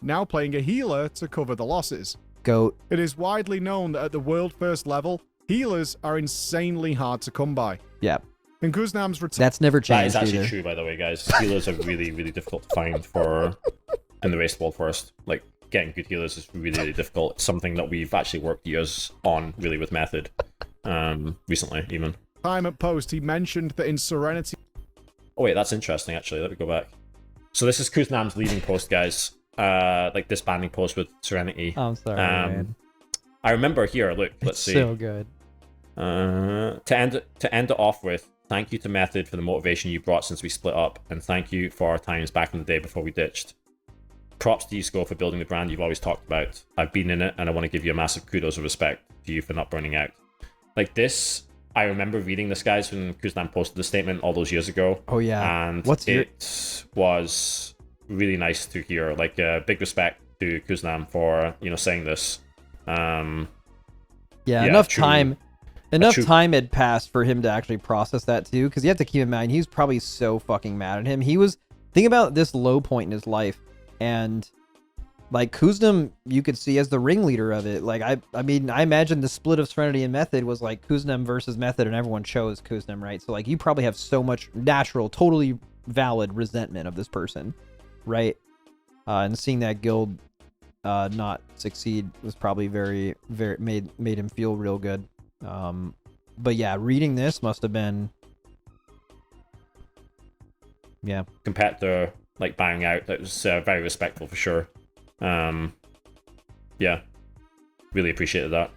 now playing a healer to cover the losses. Goat. It is widely known that at the world first level, healers are insanely hard to come by. Yeah. And Kuznam's return That's never That is changed actually either. true, by the way, guys. Healers are really, really difficult to find in the race world first. Like, getting good healers is really, really difficult. It's something that we've actually worked years on, really, with Method. Recently, even. time at post, he mentioned that in Serenity Oh, wait, that's interesting, actually. Let me go back. So this is Kuznam's leading post, guys. like disbanding post with Serenity. I'm sorry, man. I remember here. Look, let's see. So good. To end it off with, thank you to Method for the motivation you brought since we split up, and thank you for our times back in the day before we ditched. Props to you, Sco, for building the brand you've always talked about. I've been in it, and I want to give you a massive kudos of respect to you for not burning out. Like this, I remember reading this, guys, when Kuznam posted the statement all those years ago. Oh yeah. And What's it was really nice to hear. Like, big respect to Kuznam for, you know, saying this. Yeah, enough time had passed for him to actually process that too, because you have to keep in mind he was probably so fucking mad at him. Think about this low point in his life, and like Kuznam you could see as the ringleader of it. Like I mean I imagine the split of Serenity and Method was like Kuznam versus Method, and everyone chose Kuznam, right? So like you probably have so much natural, totally valid resentment of this person, right? And seeing that guild not succeed was probably very made him feel real good. But yeah, reading this must have been, yeah, compared to like bowing out, that was very respectful for sure. Yeah, really appreciated that.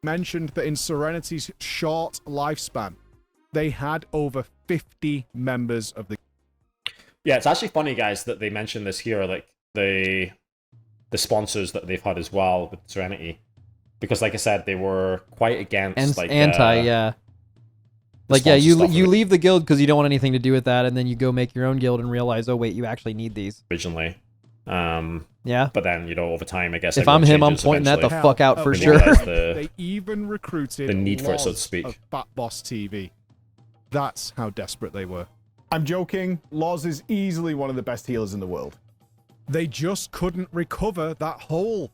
Mentioned that in Serenity's short lifespan, they had over 50 members of the. Yeah, it's actually funny, guys, that they mentioned this here, like the sponsors that they've had as well with Serenity, because like I said, they were quite against yeah. Like yeah, you leave the guild because you don't want anything to do with that, and then you go make your own guild and realize, oh wait, you actually need these originally. Yeah. But then, you know, over time, I guess if I'm him, I'm pointing that the fuck out for sure. They even recruited the need for it, so to speak, of Fat Boss TV. That's how desperate they were. I'm joking. Loz is easily one of the best healers in the world. They just couldn't recover that hole.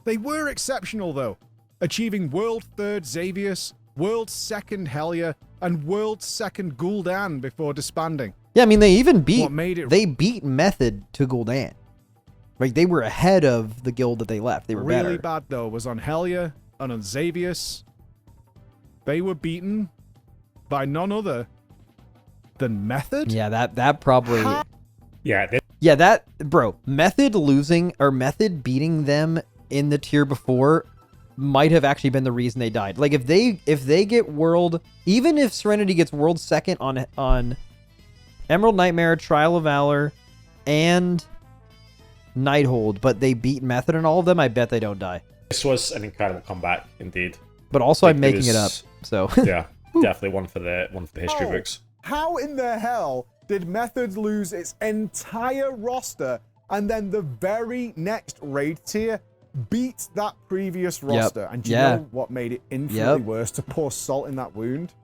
They were exceptional though, achieving World 3rd Xavius, World 2nd Helya, and World 2nd Gul'dan before disbanding. Yeah, I mean they even beat they beat Method to Gul'dan. Like they were ahead of the guild that they left. They were really better. bad though was on Helya and on Xavius. They were beaten by none other than Method. Yeah, that probably. Yeah, that bro. Method losing or Method beating them in the tier before might have actually been the reason they died. Like if they get world, even if Serenity gets world 2nd on Emerald Nightmare, Trial of Valor, and Nighthold, but they beat Method and all of them, I bet they don't die. This was an incredible comeback indeed. But also, I'm making it up. So yeah, definitely one for the history books. How in the hell did Method lose its entire roster and then the very next raid tier beat that previous roster? And do you know what made it infinitely worse, to pour salt in that wound?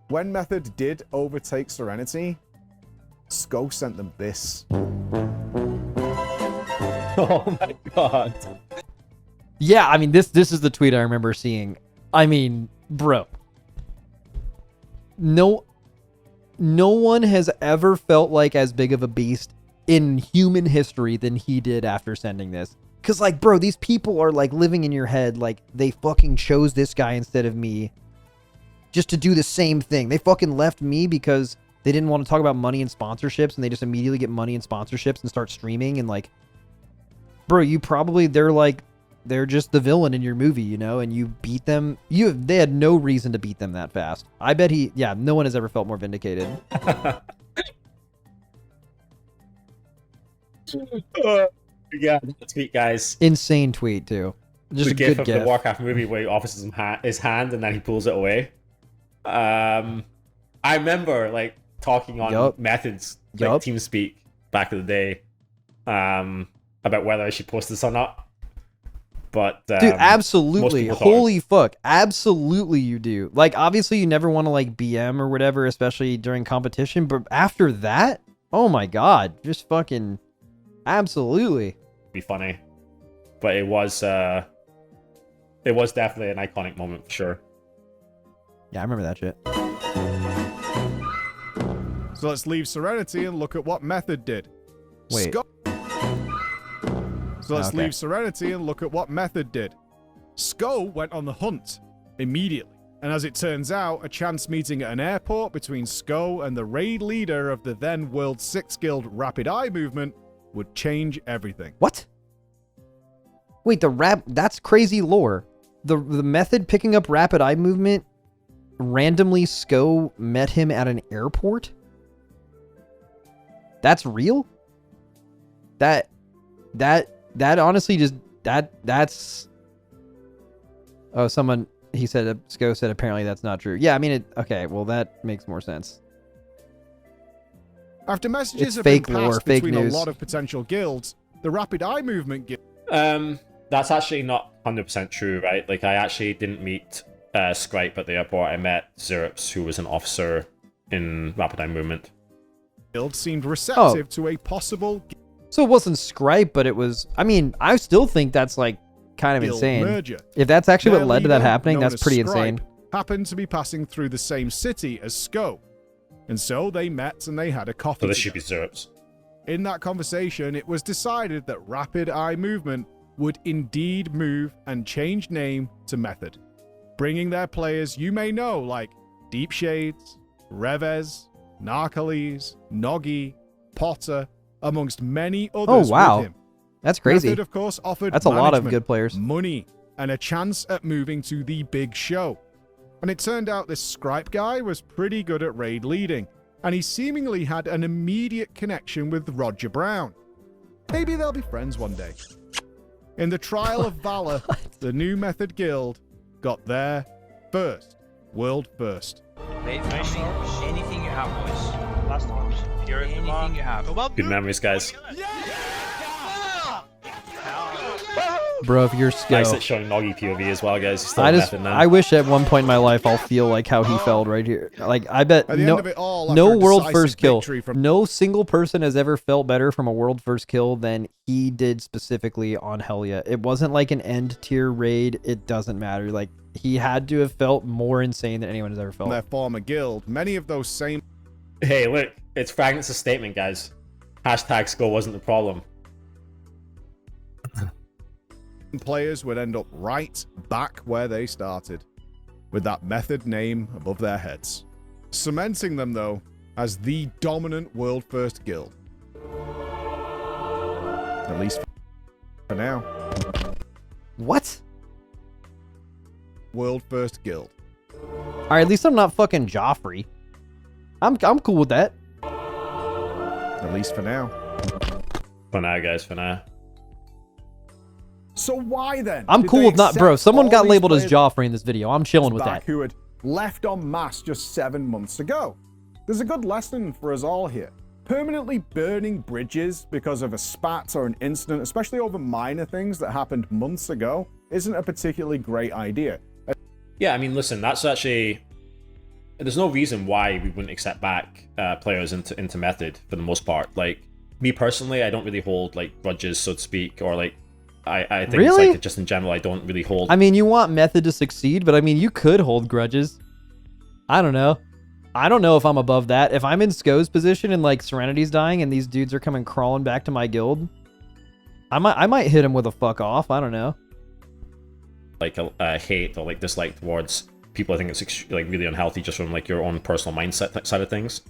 When Method did overtake Serenity, Sko sent them this. Oh my god. Yeah, I mean this is the tweet I remember seeing. I mean, bro. No one has ever felt like as big of a beast in human history than he did after sending this. Cause like, bro, these people are like living in your head like they fucking chose this guy instead of me just to do the same thing. They fucking left me because they didn't want to talk about money and sponsorships, and they just immediately get money and sponsorships and start streaming. And like, bro, they're just the villain in your movie, you know, and you beat them. They had no reason to beat them that fast. I bet no one has ever felt more vindicated. Yeah, tweet, guys. Insane tweet too. Just the a gif good of gif. the Warcraft movie where he offers his hand and then he pulls it away. I remember like talking on Methods, like TeamSpeak back in the day, about whether I should post this or not. But dude, absolutely. Holy fuck. Absolutely you do. Like obviously you never want to like BM or whatever, especially during competition, but after that, oh my god, just fucking absolutely. Be funny. But it was definitely an iconic moment for sure. Yeah, I remember that shit. So let's leave Serenity and look at what Method did. Wait. So let's leave Serenity and look at what Method did. Sko went on the hunt immediately. And as it turns out, a chance meeting at an airport between Sko and the raid leader of the then World 6 Guild Rapid Eye movement would change everything. What? Wait, that's crazy lore. The method picking up rapid eye movement, randomly Sko met him at an airport? That's real? That honestly just that's oh, someone he said Sko said apparently that's not true. Yeah, I mean okay, well that makes more sense. After messages It's have fake been lore, passed fake between news. a lot of potential guilds, the rapid eye movement guild That's actually not 100% true, right? Like, I actually didn't meet Scripe at the airport. I met Zerps, who was an officer in Rapid Eye Movement. seemed receptive to a possible So it wasn't Scripe, but it was I mean, I still think that's like kind of guild insane. merger. If that's actually Their what led to that leader, happening, known that's as pretty Scripe, insane. happened to be passing through the same city as Sko. And so they met and they had a coffee So this should be together. Zerps. In that conversation, it was decided that Rapid Eye Movement would indeed move and change name to Method, bringing their players you may know like Deep Shades, Revez, Narcoles, Noggy, Potter, amongst many others wow. with him. That's crazy. Method, of course, offered That's a lot of management, good players. money, and a chance at moving to the big show. And it turned out this Scripe guy was pretty good at raid leading, and he seemingly had an immediate connection with Roger Brown. Maybe they'll be friends one day. In the Trial of Valor, the new Method Guild got their first world first. Wait for me. Anything you have, boys. Last times. Anything you have. Good memories, guys. Bro, if you're Nice Sko. at showing Noggy POV as well, guys. He's still I in just Method now. I wish at one point in my life I'll feel like how he felt right here. Like I bet At the no end of it all, after no a world decisive first kill. victory from No single person has ever felt better from a world first kill than he did specifically on Helya. It wasn't like an end tier raid. It doesn't matter. Like he had to have felt more insane than anyone has ever felt. their former guild, many of those same Hey, look. It's Fragment's a statement, guys. Hashtag Skull wasn't the problem. players would end up right back where they started, with that Method name above their heads, cementing them, though, as the dominant world first guild. At least for now. What? World first guild. All right, at least I'm not fucking Joffrey. I'm cool with that. At least for now. For now, guys, for now. So why then? I'm did cool they with not, bro. accept Someone all got these labeled as players Joffrey in this video. I'm chilling with back that. who had left en masse just 7 months ago? There's a good lesson for us all here. Permanently burning bridges because of a spat or an incident, especially over minor things that happened months ago, isn't a particularly great idea. Yeah, I mean, listen, that's actually... There's no reason why we wouldn't accept back players into Method, for the most part. Like, me personally, I don't really hold, like, grudges, so to speak, or, like, I think Really? it's, like, just in general, I don't really hold... I mean, you want Method to succeed, but I mean, you could hold grudges. I don't know. I don't know if I'm above that. If I'm in Sko's position and like Serenity's dying and these dudes are coming crawling back to my guild, I might hit him with a fuck off. I don't know. like a hate or like dislike towards people. I think it's like really unhealthy just from like your own personal mindset side of things.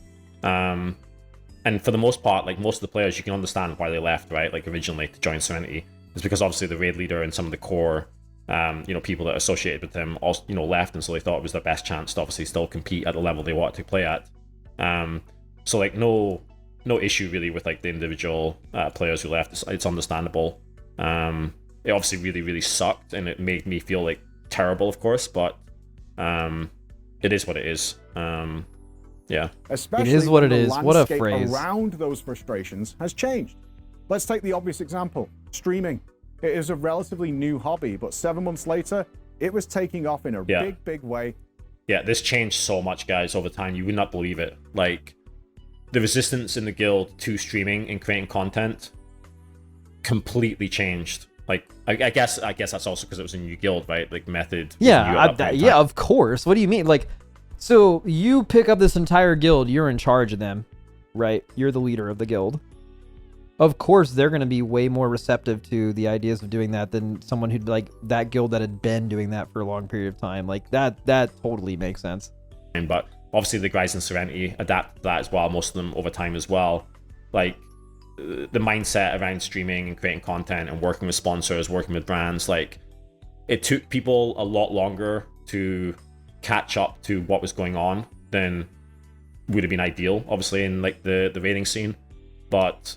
And for the most part, like most of the players, you can understand why they left, right? Like originally to join Serenity, it's because obviously the raid leader and some of the core, people that are associated with him, also left, and so they thought it was their best chance to obviously still compete at the level they wanted to play at. So like no issue really with like the individual players who left. It's understandable. It obviously really sucked, and it made me feel like terrible, of course, but it is what it is. Yeah. Especially It is what when it the is. What a landscape phrase. around those frustrations has changed. Let's take the obvious example, streaming. It is a relatively new hobby, but 7 months later, it was taking off in a big way. Yeah, this changed so much, guys, over time. You would not believe it. Like, the resistance in the guild to streaming and creating content completely changed. Like, I guess that's also because it was a new guild, right? Like, Method. Was new at that point in Yeah, time. of course. What do you mean? Like, so you pick up this entire guild, you're in charge of them, right? You're the leader of the guild. Of course, they're going to be way more receptive to the ideas of doing that than someone who'd like that guild that had been doing that for a long period of time. Like that totally makes sense. But obviously the guys in Serenity adapt to that as well, most of them over time as well. Like, the mindset around streaming and creating content and working with sponsors, working with brands, like it took people a lot longer to catch up to what was going on than would have been ideal, obviously, in like the rating scene, but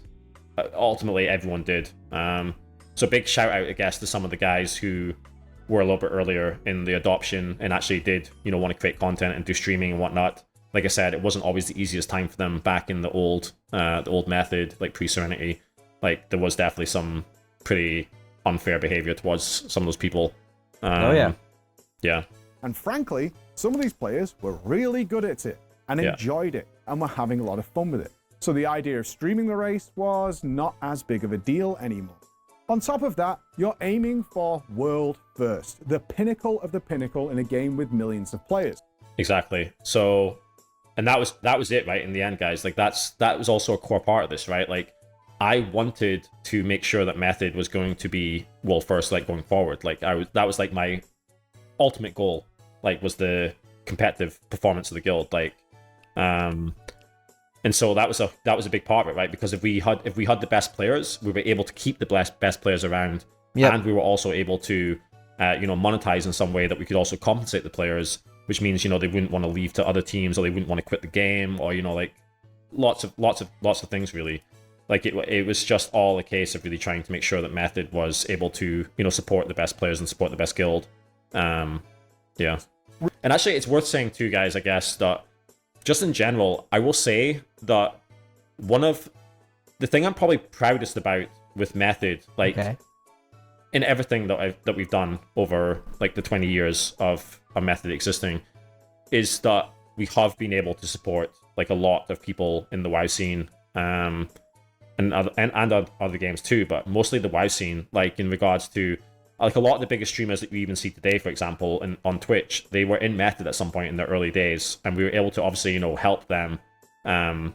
ultimately everyone did. So big shout out, I guess, to some of the guys who were a little bit earlier in the adoption and actually did, you know, want to create content and do streaming and whatnot. Like I said, it wasn't always the easiest time for them back in the old method, like pre-Serenity. Like there was definitely some pretty unfair behavior towards some of those people. Oh yeah. Yeah. And frankly, some of these players were really good at it and enjoyed it and were having a lot of fun with it. So the idea of streaming the race was not as big of a deal anymore. On top of that, you're aiming for world first, the pinnacle of the pinnacle in a game with millions of players. Exactly. So, and that was it, right? In the end, guys, like that was also a core part of this, right? Like I wanted to make sure that Method was going to be world first, like going forward. Like that was like my ultimate goal, like was the competitive performance of the guild, like, and so that was a big part of it, right? Because if we had the best players, we were able to keep the best players around, and we were also able to, monetize in some way that we could also compensate the players, which means, you know, they wouldn't want to leave to other teams, or they wouldn't want to quit the game, or, you know, like lots of things really. Like it was just all a case of really trying to make sure that Method was able to, you know, support the best players and support the best guild. Yeah. And actually, it's worth saying too, guys, I guess, that just in general, I will say that one of the thing I'm probably proudest about with Method, like in everything that we've done over like the 20 years of a Method existing, is that we have been able to support like a lot of people in the WoW scene, and other games too, but mostly the WoW scene, like in regards to like a lot of the biggest streamers that we even see today, for example, on Twitch, they were in Method at some point in their early days, and we were able to obviously, you know, help them, turn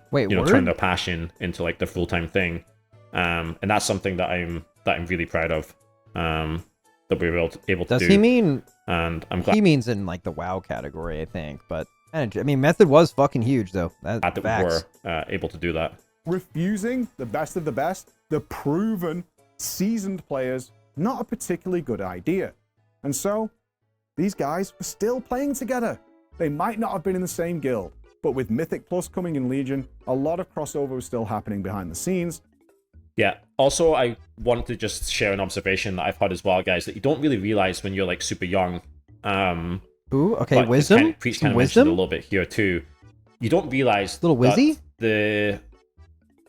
their passion into like their full-time thing, and that's something that I'm really proud of, that we were able to do. Does he mean? And I'm glad he means in like the WoW category, I think. But I mean, Method was fucking huge, though. that we were able to do that. Refusing the best of the best, the proven, seasoned players, not a particularly good idea. And so, these guys were still playing together. They might not have been in the same guild, but with Mythic Plus coming in Legion, a lot of crossover was still happening behind the scenes. Yeah. Also, I wanted to just share an observation that I've had as well, guys, that you don't really realize when you're like super young. Ooh, okay, wisdom? Preach kind of mentioned it a little bit here too. You don't realize little wizzy?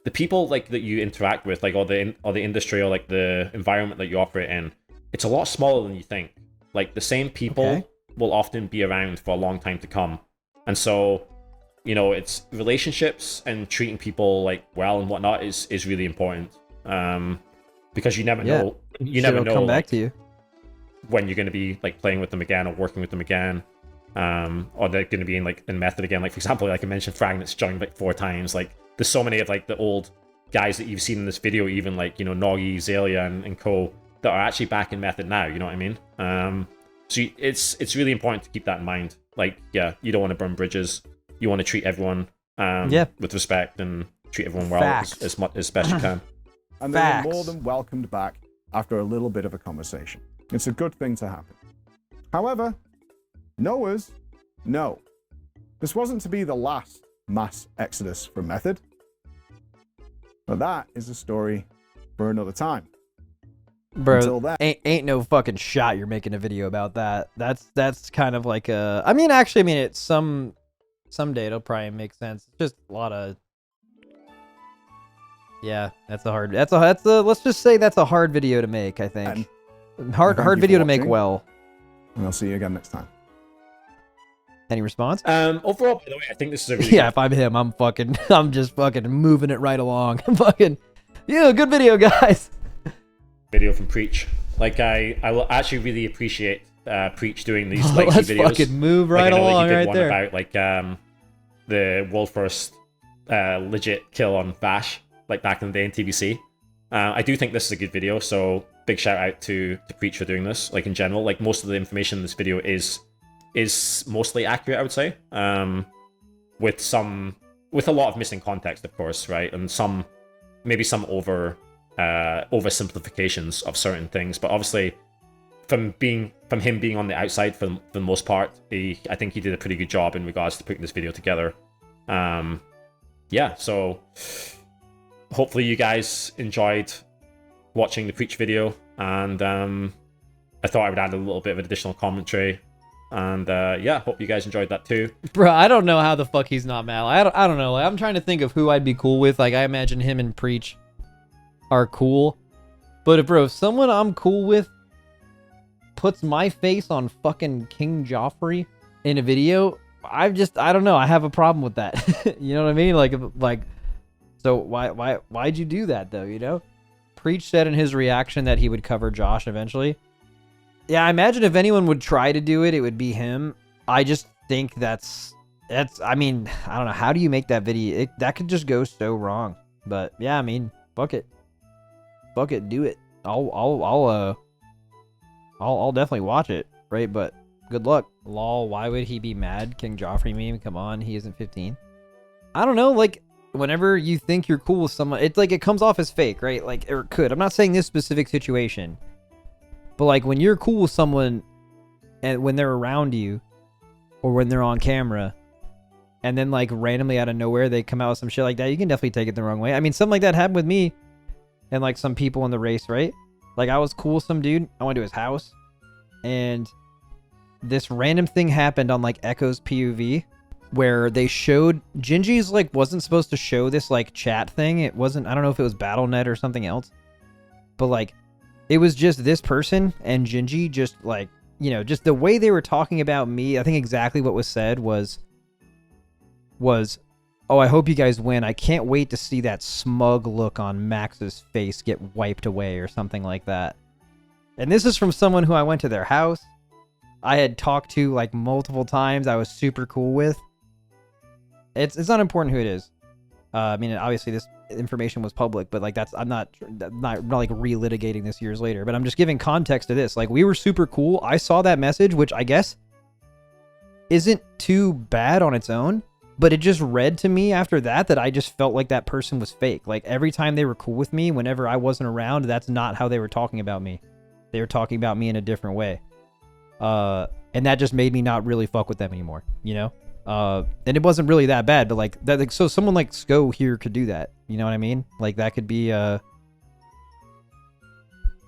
The people like that you interact with, like or the industry or like the environment that you operate in, it's a lot smaller than you think. Like the same people will often be around for a long time to come, and so, you know, it's relationships and treating people like well and whatnot is really important, because you never know. You never know. Come back to you when you're going to be like playing with them again or working with them again, or they're going to be in Method again. Like for example, like I mentioned, Fragnet's joined like 4 times. Like there's so many of like the old guys that you've seen in this video, even like, you know, Noggy, Zalia, and co, that are actually back in Method now. You know what I mean? So it's really important to keep that in mind. Like, yeah, you don't want to burn bridges. You want to treat everyone with respect and treat everyone well as best you can. And they were more than welcomed back after a little bit of a conversation. It's a good thing to happen. However, knowers know. This wasn't to be the last mass exodus from Method, but that is a story for another time. Bro, Until then, ain't no fucking shot you're making a video about that. That's kind of like a... I mean, it's someday it'll probably make sense. It's just a lot of... Yeah, let's just say that's a hard video to make, I think. Hard video to make well. And I'll see you again next time. Any response? Overall, by the way, I think this is a really if I'm him, I'm just fucking moving it right along. Good video, guys. Video from Preach. Like I will actually really appreciate Preach doing these like let's videos. Fucking move right like, along he did right one there. About like the world first legit kill on Bash, like back in the day in TBC. I do think this is a good video, so big shout out to Preach for doing this. Like in general, like most of the information in this video is mostly accurate, I would say. With a lot of missing context, of course, right? And some maybe some oversimplifications of certain things, but obviously from him being on the outside for the most part, I think he did a pretty good job in regards to putting this video together. Yeah, so hopefully you guys enjoyed watching the Preach video, and I thought I would add a little bit of additional commentary, and yeah, hope you guys enjoyed that too. Bro, I don't know how the fuck he's not mad. I don't know. Like, I'm trying to think of who I'd be cool with. Like, I imagine him and Preach are cool. But if someone I'm cool with puts my face on fucking King Joffrey in a video, I don't know. I have a problem with that. You know what I mean? Like, so why'd you do that though? You know? Preach said in his reaction that he would cover Josh eventually. Yeah, I imagine if anyone would try to do it, it would be him. I just think that's, I mean, I don't know. How do you make that video? That could just go so wrong. But yeah, I mean, fuck it. Fuck it, do it. I'll definitely watch it, right? But good luck. Lol, why would he be mad? King Joffrey meme, come on, he isn't 15. I don't know, like, whenever you think you're cool with someone, it's like it comes off as fake, right? Like, or it could. I'm not saying this specific situation, but like when you're cool with someone and when they're around you or when they're on camera and then like randomly out of nowhere they come out with some shit like that, you can definitely take it the wrong way. I mean, something like that happened with me and like some people in the race, right? Like I was cool with some dude. I went to his house and this random thing happened on like Echo's POV where they showed Gingy's like wasn't supposed to show this like chat thing. It wasn't, I don't know if it was BattleNet or something else, but like it was just this person and Gingy just like, you know, just the way they were talking about me. I think exactly what was said was, oh, I hope you guys win. I can't wait to see that smug look on Max's face get wiped away or something like that. And this is from someone who I went to their house. I had talked to like multiple times. I was super cool with. It's not important who it is. I mean, obviously this information was public, but like I'm not like relitigating this years later, but I'm just giving context to this. Like we were super cool. I saw that message, which I guess isn't too bad on its own, but it just read to me after that I just felt like that person was fake. Like every time they were cool with me, whenever I wasn't around, that's not how they were talking about me. They were talking about me in a different way. And that just made me not really fuck with them anymore, you know? And it wasn't really that bad, but like that, like, so someone like Sko here could do that. You know what I mean? Like that could be, if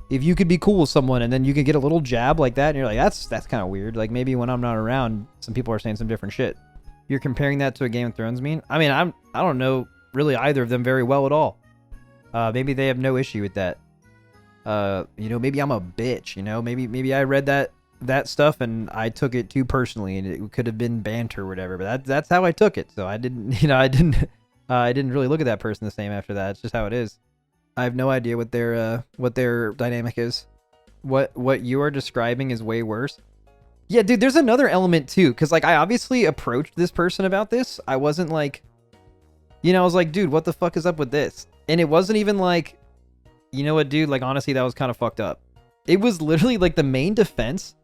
you could be cool with someone and then you could get a little jab like that and you're like, that's kind of weird. Like maybe when I'm not around, some people are saying some different shit. You're comparing that to a Game of Thrones meme? I mean, I don't know really either of them very well at all. Maybe they have no issue with that. You know, maybe I'm a bitch, you know, maybe I read that stuff and I took it too personally and it could have been banter or whatever, but that's how I took it. So I didn't, you know, I didn't really look at that person the same after that. It's just how it is. I have no idea what their dynamic is. What you are describing is way worse. Yeah, dude, there's another element too, because like I obviously approached this person about this. I wasn't like, you know, I was like, dude, what the fuck is up with this? And it wasn't even like, you know what, dude, like honestly, that was kind of fucked up. It was literally like the main defense.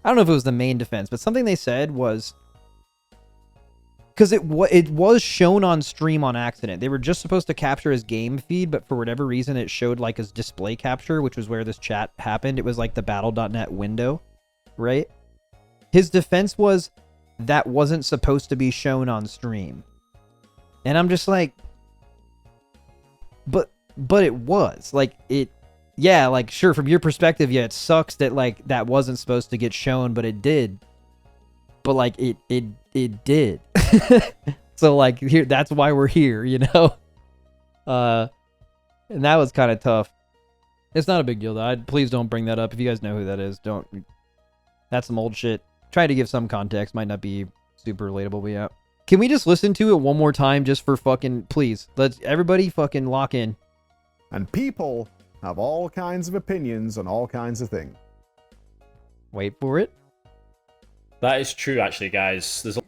I don't know if it was the main defense, but something they said was, because it was shown on stream on accident. They were just supposed to capture his game feed, but for whatever reason, it showed like his display capture, which was where this chat happened. It was like the battle.net window, right? His defense was that wasn't supposed to be shown on stream. And I'm just like, but it was. Like, it, yeah, like, sure, from your perspective, yeah, it sucks that, like, that wasn't supposed to get shown, but it did. But, like, it did. So, like, here, that's why we're here, you know? And that was kind of tough. It's not a big deal, though. Please don't bring that up. If you guys know who that is, don't. That's some old shit. Try to give some context. Might not be super relatable, but yeah. Can we just listen to it one more time just for fucking, please? Let's, everybody fucking lock in. And people have all kinds of opinions on all kinds of things. Wait for it. That is true, actually, guys. There's a